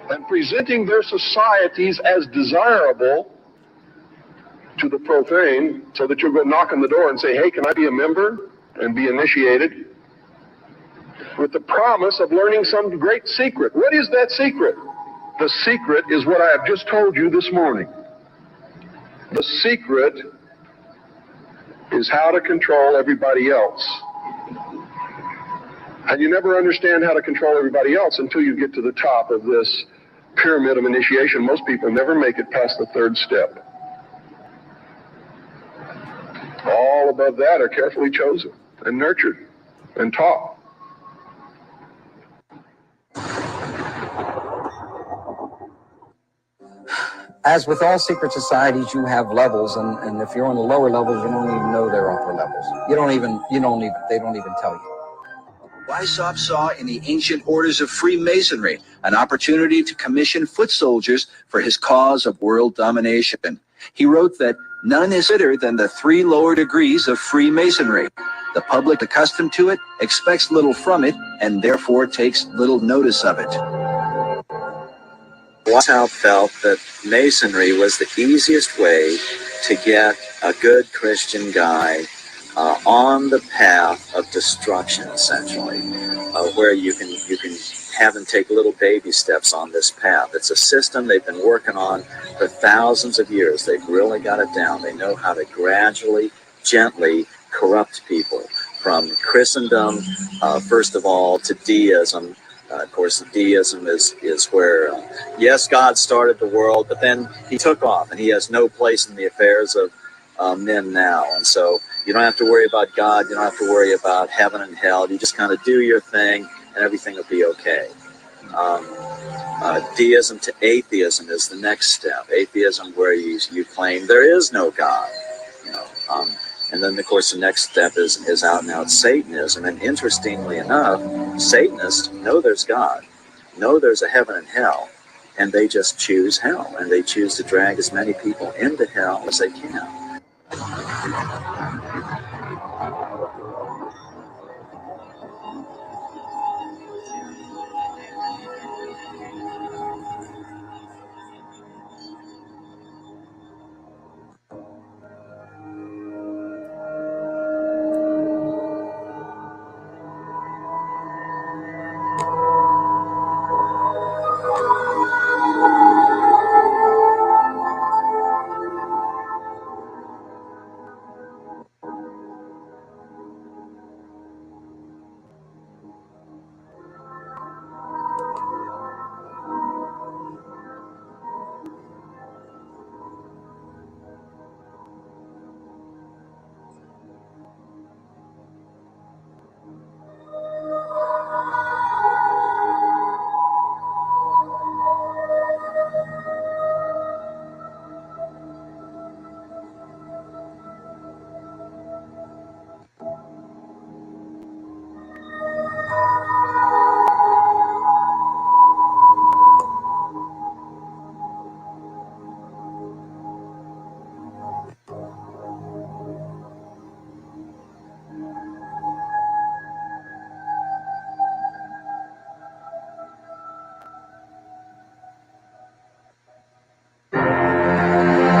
and presenting their societies as desirable to the profane, so that you'll go knock on the door and say, hey, can I be a member and be initiated, with the promise of learning some great secret. What is that secret? The secret is what I have just told you this morning. The secret is how to control everybody else. And you never understand how to control everybody else until you get to the top of this pyramid of initiation. Most people never make it past the third step. All above that are carefully chosen and nurtured and taught. As with all secret societies, you have levels, and if you're on the lower levels, you don't even know they're upper levels. They don't even tell you. Weishaupt saw in the ancient orders of Freemasonry an opportunity to commission foot soldiers for his cause of world domination. He wrote that none is better than the 3 lower degrees of Freemasonry. The public accustomed to it expects little from it and therefore takes little notice of it. Weishaupt felt that Masonry was the easiest way to get a good Christian guy on the path of destruction, essentially, where you can have them take little baby steps on this path. It's a system they've been working on for thousands of years. They've really got it down. They know how to gradually, gently corrupt people from Christendom, first of all, to deism. Of course, deism is where, yes, God started the world, but then he took off, and he has no place in the affairs of men now. And so you don't have to worry about God. You don't have to worry about heaven and hell. You just kind of do your thing, and everything will be okay. Deism to atheism is the next step. Atheism, where you claim there is no God. And then, of course, the next step is out and out Satanism. And interestingly enough, Satanists know there's God, know there's a heaven and hell, and they just choose hell, and they choose to drag as many people into hell as they can.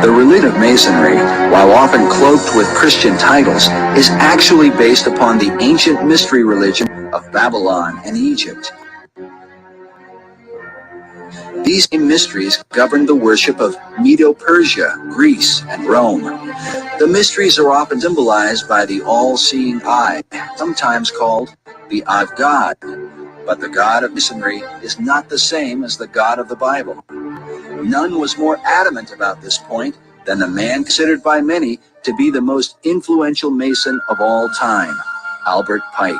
The religion of Masonry, while often cloaked with Christian titles, is actually based upon the ancient mystery religion of Babylon and Egypt. These same mysteries governed the worship of Medo-Persia, Greece, and Rome. The mysteries are often symbolized by the all-seeing eye, sometimes called the eye of God. But the God of Masonry is not the same as the God of the Bible. None was more adamant about this point than the man considered by many to be the most influential Mason of all time, Albert Pike.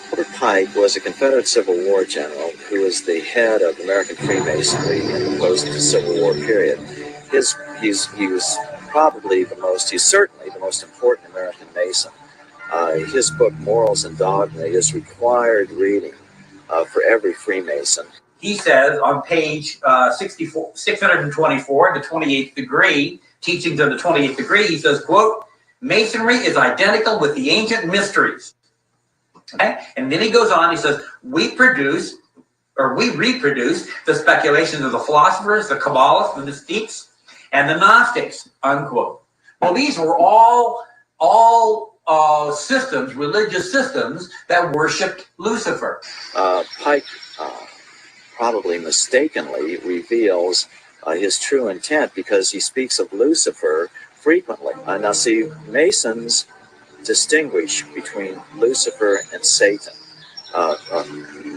Albert Pike was a Confederate Civil War general who was the head of American Freemasonry in the post-Civil War period. He's certainly the most important American Mason. His book, Morals and Dogma, is required reading for every Freemason. He says on page 624, the 28th degree, Teachings of the 28th Degree, he says, quote, Masonry is identical with the ancient mysteries. Okay? And then he goes on, he says, we reproduce the speculations of the philosophers, the Kabbalists, the mystics, and the Gnostics, unquote. Well, these were all systems, religious systems that worshipped Lucifer. Pike probably mistakenly reveals his true intent because he speaks of Lucifer frequently. Now see, Masons distinguish between Lucifer and Satan.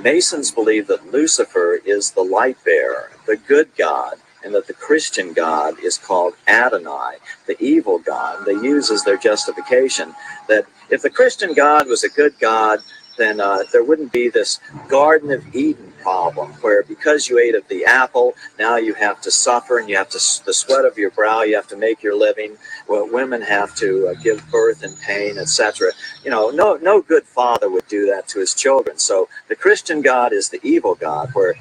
Masons believe that Lucifer is the light bearer, the good God, and that the Christian God is called Adonai, the evil God. They use as their justification that if the Christian God was a good God, then there wouldn't be this Garden of Eden problem where because you ate of the apple, now you have to suffer and you have to, the sweat of your brow, you have to make your living. Well, women have to give birth in pain, etc. You know, no good father would do that to his children. So the Christian God is the evil God, where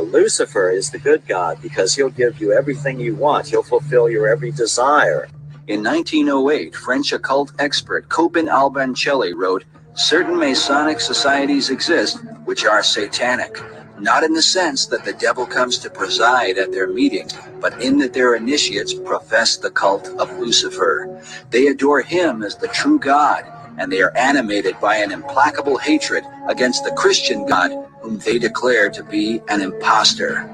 Lucifer is the good God because he'll give you everything you want. He'll fulfill your every desire. In 1908, French occult expert Copin Albancelli wrote, certain Masonic societies exist which are satanic, not in the sense that the devil comes to preside at their meeting, but in that their initiates profess the cult of Lucifer. They adore him as the true God, and they are animated by an implacable hatred against the Christian God, whom they declare to be an impostor.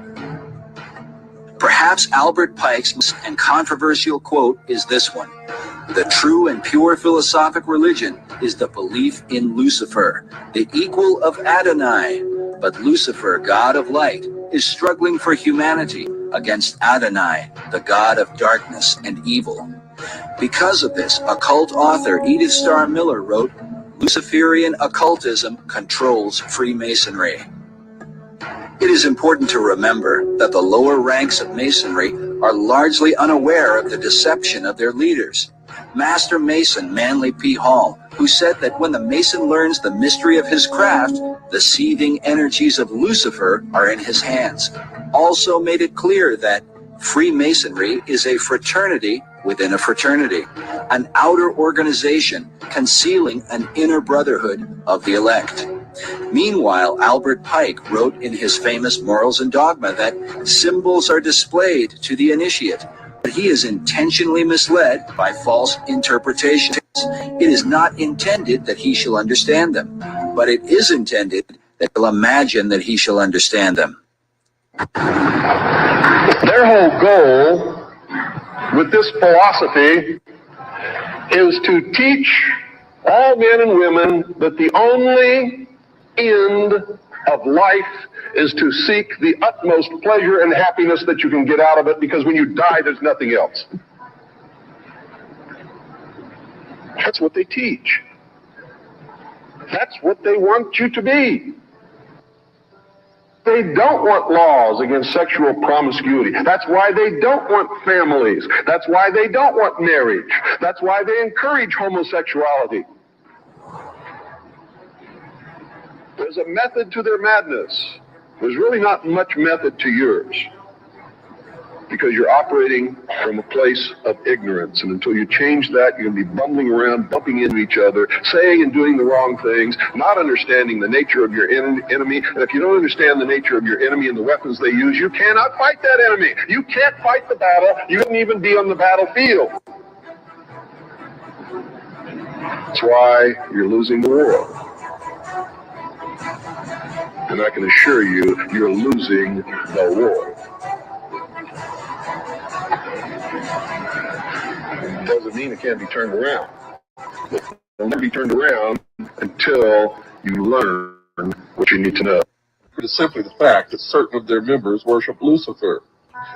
Perhaps Albert Pike's most controversial quote is this one. The true and pure philosophic religion is the belief in Lucifer, the equal of Adonai. But Lucifer, God of light, is struggling for humanity against Adonai, the God of darkness and evil. Because of this, occult author Edith Starr Miller wrote, Luciferian occultism controls Freemasonry. It is important to remember that the lower ranks of Masonry are largely unaware of the deception of their leaders. Master Mason Manly P. Hall, who said that when the Mason learns the mystery of his craft, the seething energies of Lucifer are in his hands, also made it clear that Freemasonry is a fraternity within a fraternity, an outer organization concealing an inner brotherhood of the elect. Meanwhile, Albert Pike wrote in his famous Morals and Dogma that symbols are displayed to the initiate, but he is intentionally misled by false interpretations. It is not intended that he shall understand them, but it is intended that he'll imagine that he shall understand them. Their whole goal with this philosophy is to teach all men and women that the only end of life is to seek the utmost pleasure and happiness that you can get out of it, because when you die, there's nothing else. That's what they teach. That's what they want you to be. They don't want laws against sexual promiscuity. That's why they don't want families. That's why they don't want marriage. That's why they encourage homosexuality. There's a method to their madness. There's really not much method to yours. because you're operating from a place of ignorance. And until you change that, you're going to be bumbling around, bumping into each other, saying and doing the wrong things, not understanding the nature of your enemy. And if you don't understand the nature of your enemy and the weapons they use, you cannot fight that enemy. You can't fight the battle. You wouldn't even be on the battlefield. That's why you're losing the war. And I can assure you, you're losing the war. Doesn't mean it can't be turned around. It'll never be turned around until you learn what you need to know. It is simply the fact that certain of their members worship Lucifer,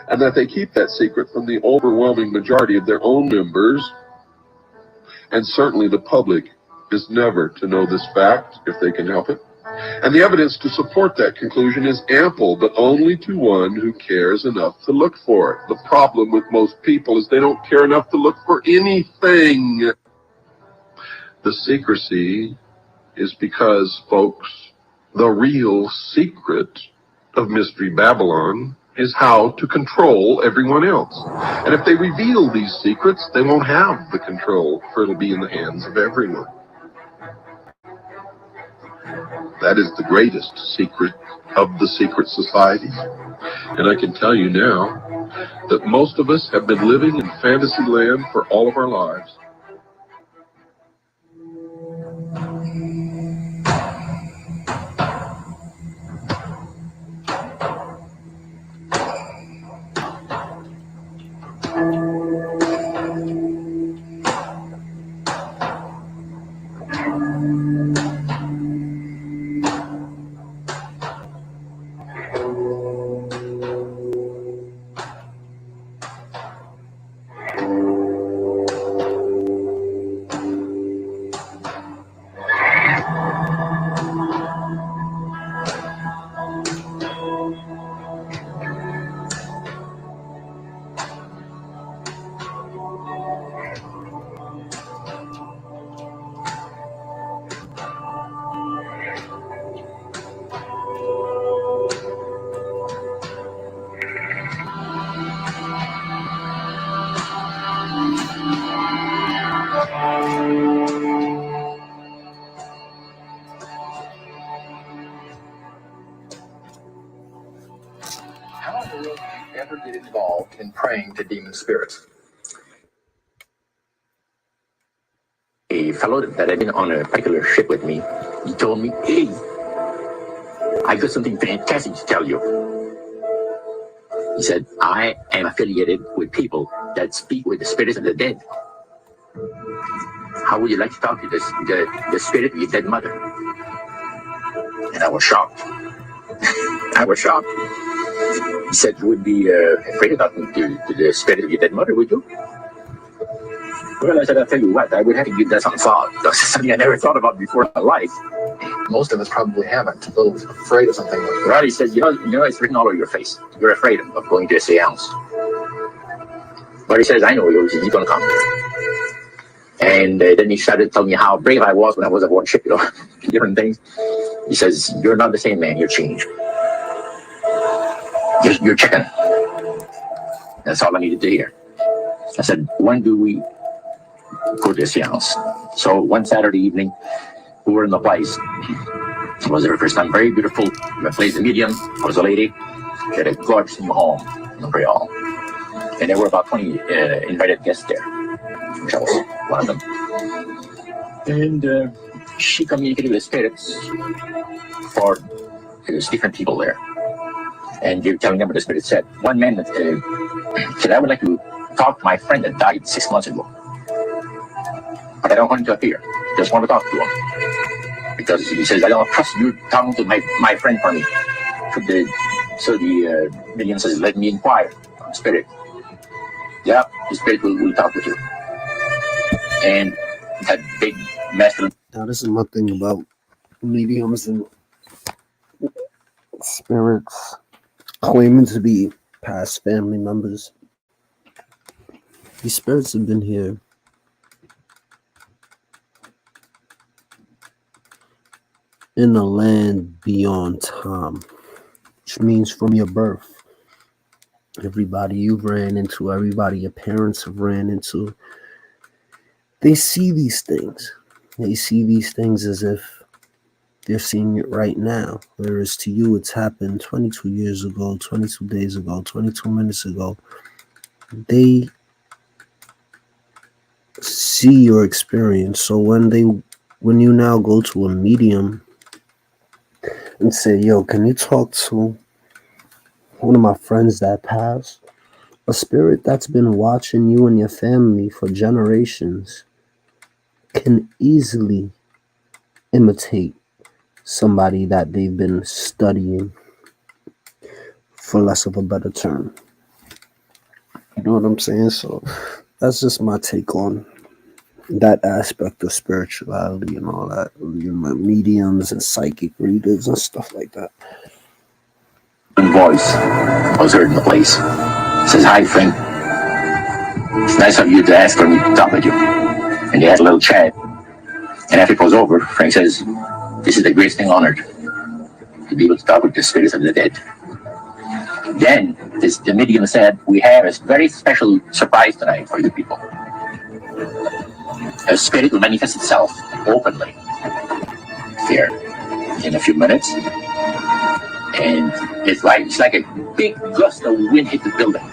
and that they keep that secret from the overwhelming majority of their own members, and certainly the public is never to know this fact if they can help it. And the evidence to support that conclusion is ample, but only to one who cares enough to look for it. The problem with most people is they don't care enough to look for anything. The secrecy is because, folks, the real secret of Mystery Babylon is how to control everyone else. And if they reveal these secrets, they won't have the control, for it'll be in the hands of everyone. That is the greatest secret of the secret societies. And I can tell you now that most of us have been living in fantasy land for all of our lives. How in the world did you ever get involved in praying to demon spirits? A fellow that had been on a particular ship with me, he told me, "Hey, I got something fantastic to tell you." He said, "I am affiliated with people that speak with the spirits of the dead. How would you like to talk to the spirit of your dead mother?" And I was shocked. I was shocked. He said, "You would be afraid of talking to the spirit of your dead mother, would you?" Well, I said, "I'll tell you what, I would have to give that some thought. That's something I never thought about before in my life." Most of us probably haven't. A little afraid of something like that. Well, he said, you know, it's written all over your face. You're afraid of going to a seance. But he says, "I know you're going to come." And then he started telling me how brave I was when I was aboard ship, different things. He says, "You're not the same man, you're changed. You're chicken." That's all I needed to hear. I said, "When do we go to a seance?" So one Saturday evening, we were in the place. It was her first time, very beautiful. I played the medium. I was a lady. She had a gorgeous new home in Montreal. And there were about 20 invited guests there, which I was one of them. And she communicated with spirits for there's different people there. And they were telling them what the spirit said. One man said, "I would like to talk to my friend that died 6 months ago. But I don't want him to appear. Just want to talk to him. Because he says, I don't trust you talking to my friend for me." So the medium says, "Let me inquire on the spirit." Yeah, the spirit will talk with you. And that big masculine. Now, this is my thing about mediums and spirits claiming to be past family members. These spirits have been here in a land beyond time, which means from your birth. everybody you've ran into, everybody your parents have ran into, they see these things. They see these things as if they're seeing it right now. Whereas to you, it's happened 22 years ago, 22 days ago, 22 minutes ago. They see your experience. So when you now go to a medium and say, yo, can you talk to one of my friends that passed? A spirit that's been watching you and your family for generations can easily imitate somebody that they've been studying, for less of a better term. You know what I'm saying? So that's just my take on that aspect of spirituality and all that. You know, mediums and psychic readers and stuff like that. Voice was heard in the place. Says, "Hi, friend. It's nice of you to ask for me to talk with you." And they had a little chat. And after it was over, Frank says, "This is the greatest thing on earth, to be able to talk with the spirits of the dead." Then the medium said, "We have a very special surprise tonight for you people. A spirit will manifest itself openly here in a few minutes. And it's like a big gust of wind hit the building.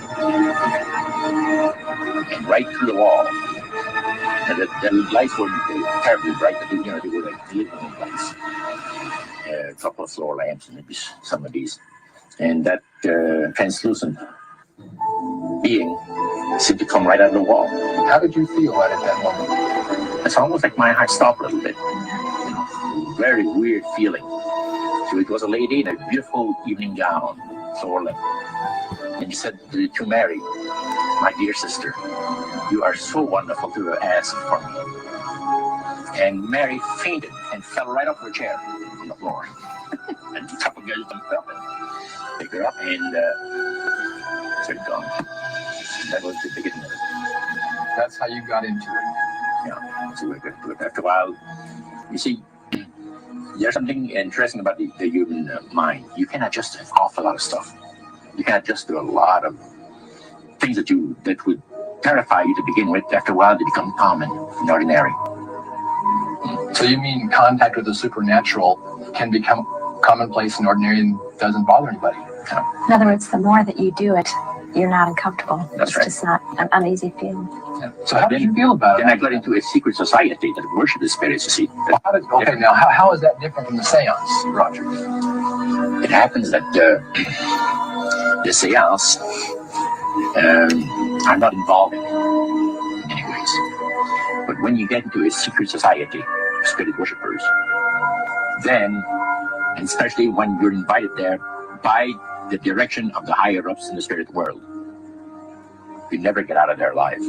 And right through the wall. And the lights were terribly bright, but they were like glittering lights. A couple of floor lamps and maybe some of these. And that translucent being seemed to come right out of the wall." How did you feel at that moment? It's almost like my heart stopped a little bit. Very weird feeling. So it was a lady in a beautiful evening gown, floor-length. And she said to Mary, "My dear sister, you are so wonderful to have asked for me." And Mary fainted and fell right off her chair on the floor. And a couple of guys jumped up and picked her up and started gone. That was the beginning of it. That's how you got into it. Yeah. So after a while, you see, there's something interesting about the human mind. You can adjust an awful lot of stuff. You can adjust to a lot of things that would terrify you to begin with. After a while, they become common and ordinary. So you mean contact with the supernatural can become commonplace and ordinary and doesn't bother anybody? In other words, the more that you do it, you're not uncomfortable. That's right. It's just not an uneasy feeling. Yeah. So how did you feel about it? Then I got into a secret society that worship the spirits, you see. Now how is that different from the seance, Roger? It happens that the seance I'm not involved in many ways. But when you get into a secret society of spirit worshippers, then, and especially when you're invited there by the direction of the higher ups in the spirit world, you never get out of there alive.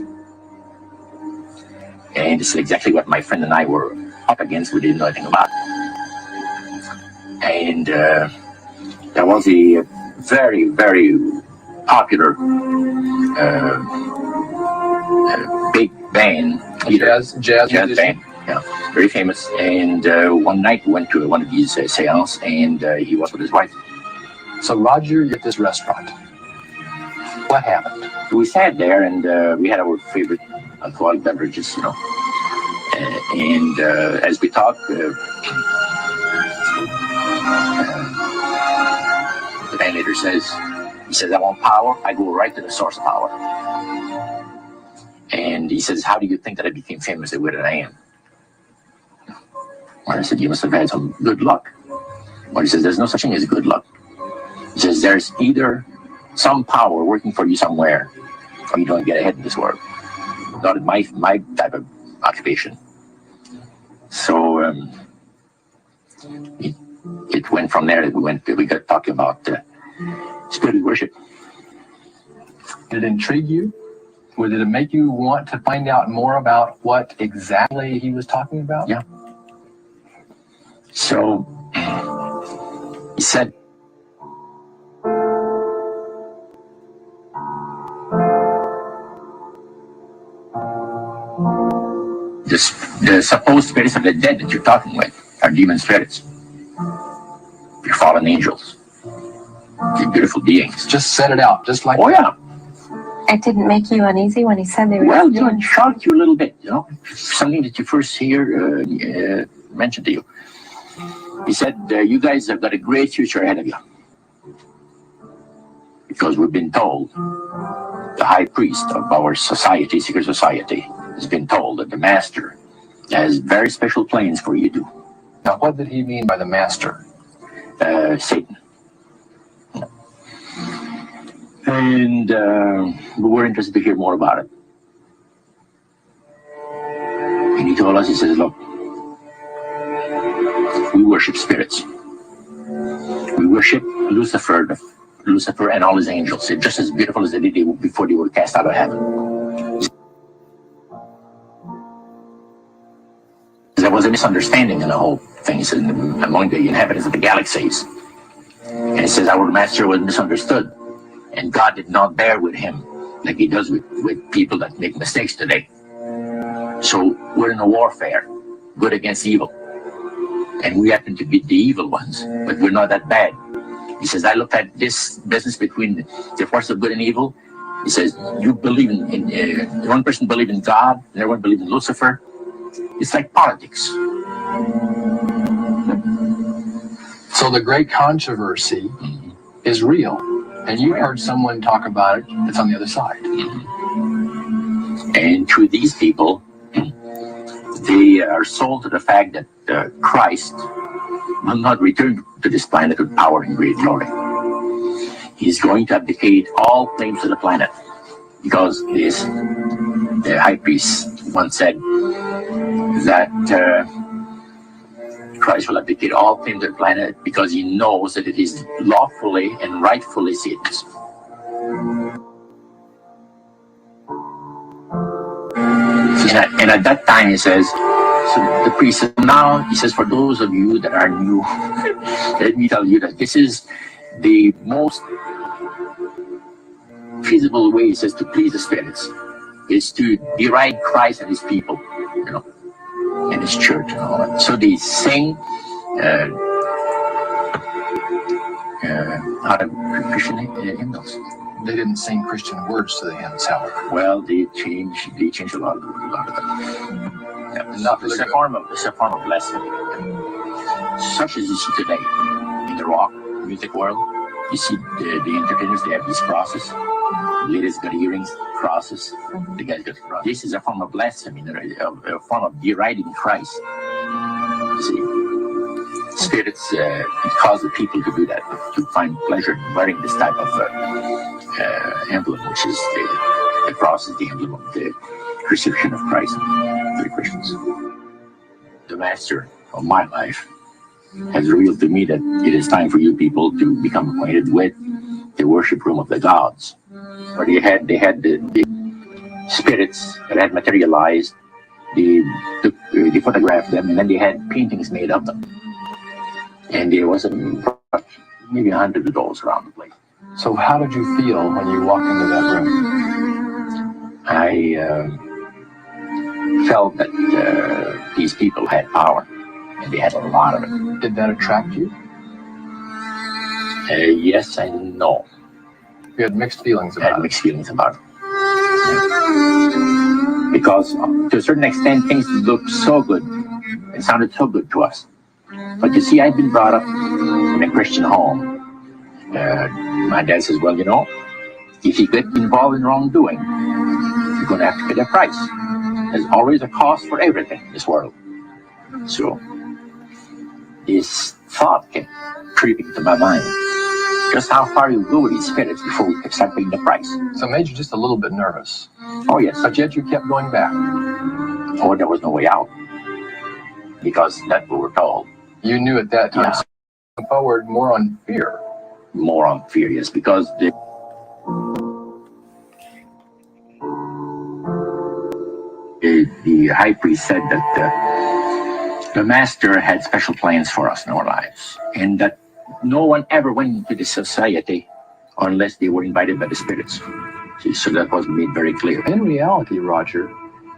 And this is exactly what my friend and I were up against. We didn't know anything about. And there was a very, very popular big band, jazz band, yeah, very famous. And one night we went to one of these seances, and he was with his wife. So Roger, you're at this restaurant. What happened? We sat there and we had our favorite alcoholic beverages, you know. And as we talked, the band leader says, "I want power. I go right to the source of power." And he says, "How do you think that I became famous the way that I am?" Well, I said, "You must have had some good luck." Well, he says, "There's no such thing as good luck." He says, "There's either some power working for you somewhere, or you don't get ahead in this world." Not in my type of occupation. So it went from there that we got talking about spirit worship. Did it intrigue you? Or did it make you want to find out more about what exactly he was talking about? Yeah. So he said, the supposed spirits of the dead that you're talking with are demon spirits. You're fallen angels. beautiful beings. Just said it out, just like. Oh yeah. It didn't make you uneasy when he said they were. Well, you know, it shocked you a little bit. You know, something that you first hear mentioned to you. He said, "You guys have got a great future ahead of you, because we've been told." The high priest of our society, secret society, has been told that the master has very special plans for you to do. Now, what did he mean by the master? Satan. And we were interested to hear more about it. And he told us, he says, look, we worship spirits. We worship Lucifer and all his angels. They're just as beautiful as they did before they were cast out of heaven. There was a misunderstanding in the whole thing. He said, among the inhabitants of the galaxies. And he says, our master was misunderstood. And God did not bear with him like he does with people that make mistakes today. So we're in a warfare, good against evil. And we happen to be the evil ones, but we're not that bad. He says, I look at this business between the force of good and evil. He says, you believe in one person believe in God, and everyone believes in Lucifer. It's like politics. So the great controversy is real. And you heard someone talk about it that's on the other side. And to these people, they are sold to the fact that Christ will not return to this planet with power and great glory. He's going to abdicate all claims to the planet, because the high priest once said that Christ will abdicate all claims to the planet because he knows that it is lawfully and rightfully Satan's. And at that time, he says, so the priest said, now, he says, for those of you that are new, let me tell you that this is the most feasible way, he says, to please the spirits, is to deride Christ and his people, you know, and his church and all that. So they sing out of Christian hymnals. They didn't sing Christian words to the hymns, however. Well, they changed a lot of them. Yeah. It's a form of blasphemy. Such as you see today in the rock music world. You see the entertainers, they have these crosses. The ladies got earrings, crosses. The guys got crosses. This is a form of blasphemy, a form of deriding Christ. You see, spirits cause the people to do that, to find pleasure in wearing this type of emblem, which is the cross is the emblem of the crucifixion of Christ to the Christians. The master of my life has revealed to me that it is time for you people to become acquainted with the worship room of the gods, where they had the spirits that had materialized. They photographed them, and then they had paintings made of them. And there was maybe 100 of those around the place. So how did you feel when you walked into that room? I felt that these people had power, and they had a lot of it. Did that attract you? Yes and no. You had mixed feelings about it? I had mixed feelings about it. Because to a certain extent, things looked so good. It sounded so good to us. But you see, I've been brought up in a Christian home. My dad says, well, you know, if you get involved in wrongdoing, you're going to have to pay the price. There's always a cost for everything in this world. So this thought kept creeping to my mind. Just how far you go with these spirits before we start paying the price. So it made you just a little bit nervous. Oh, yes. But yet you kept going back. Oh, there was no way out. Because that's what we're told. You knew at that time. Yeah. So forward more on fear. More on fear, yes. Because the high priest said that the master had special plans for us in our lives. And that no one ever went into this society unless they were invited by the spirits. See, so that was made very clear. In reality, Roger,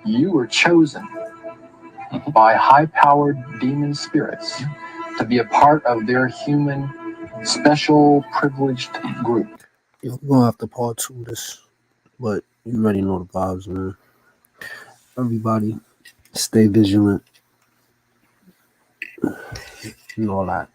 you were chosen by high-powered demon spirits to be a part of their human special privileged group. We're gonna have to part 2 of this, but you already know the vibes, man. Everybody, stay vigilant and all that.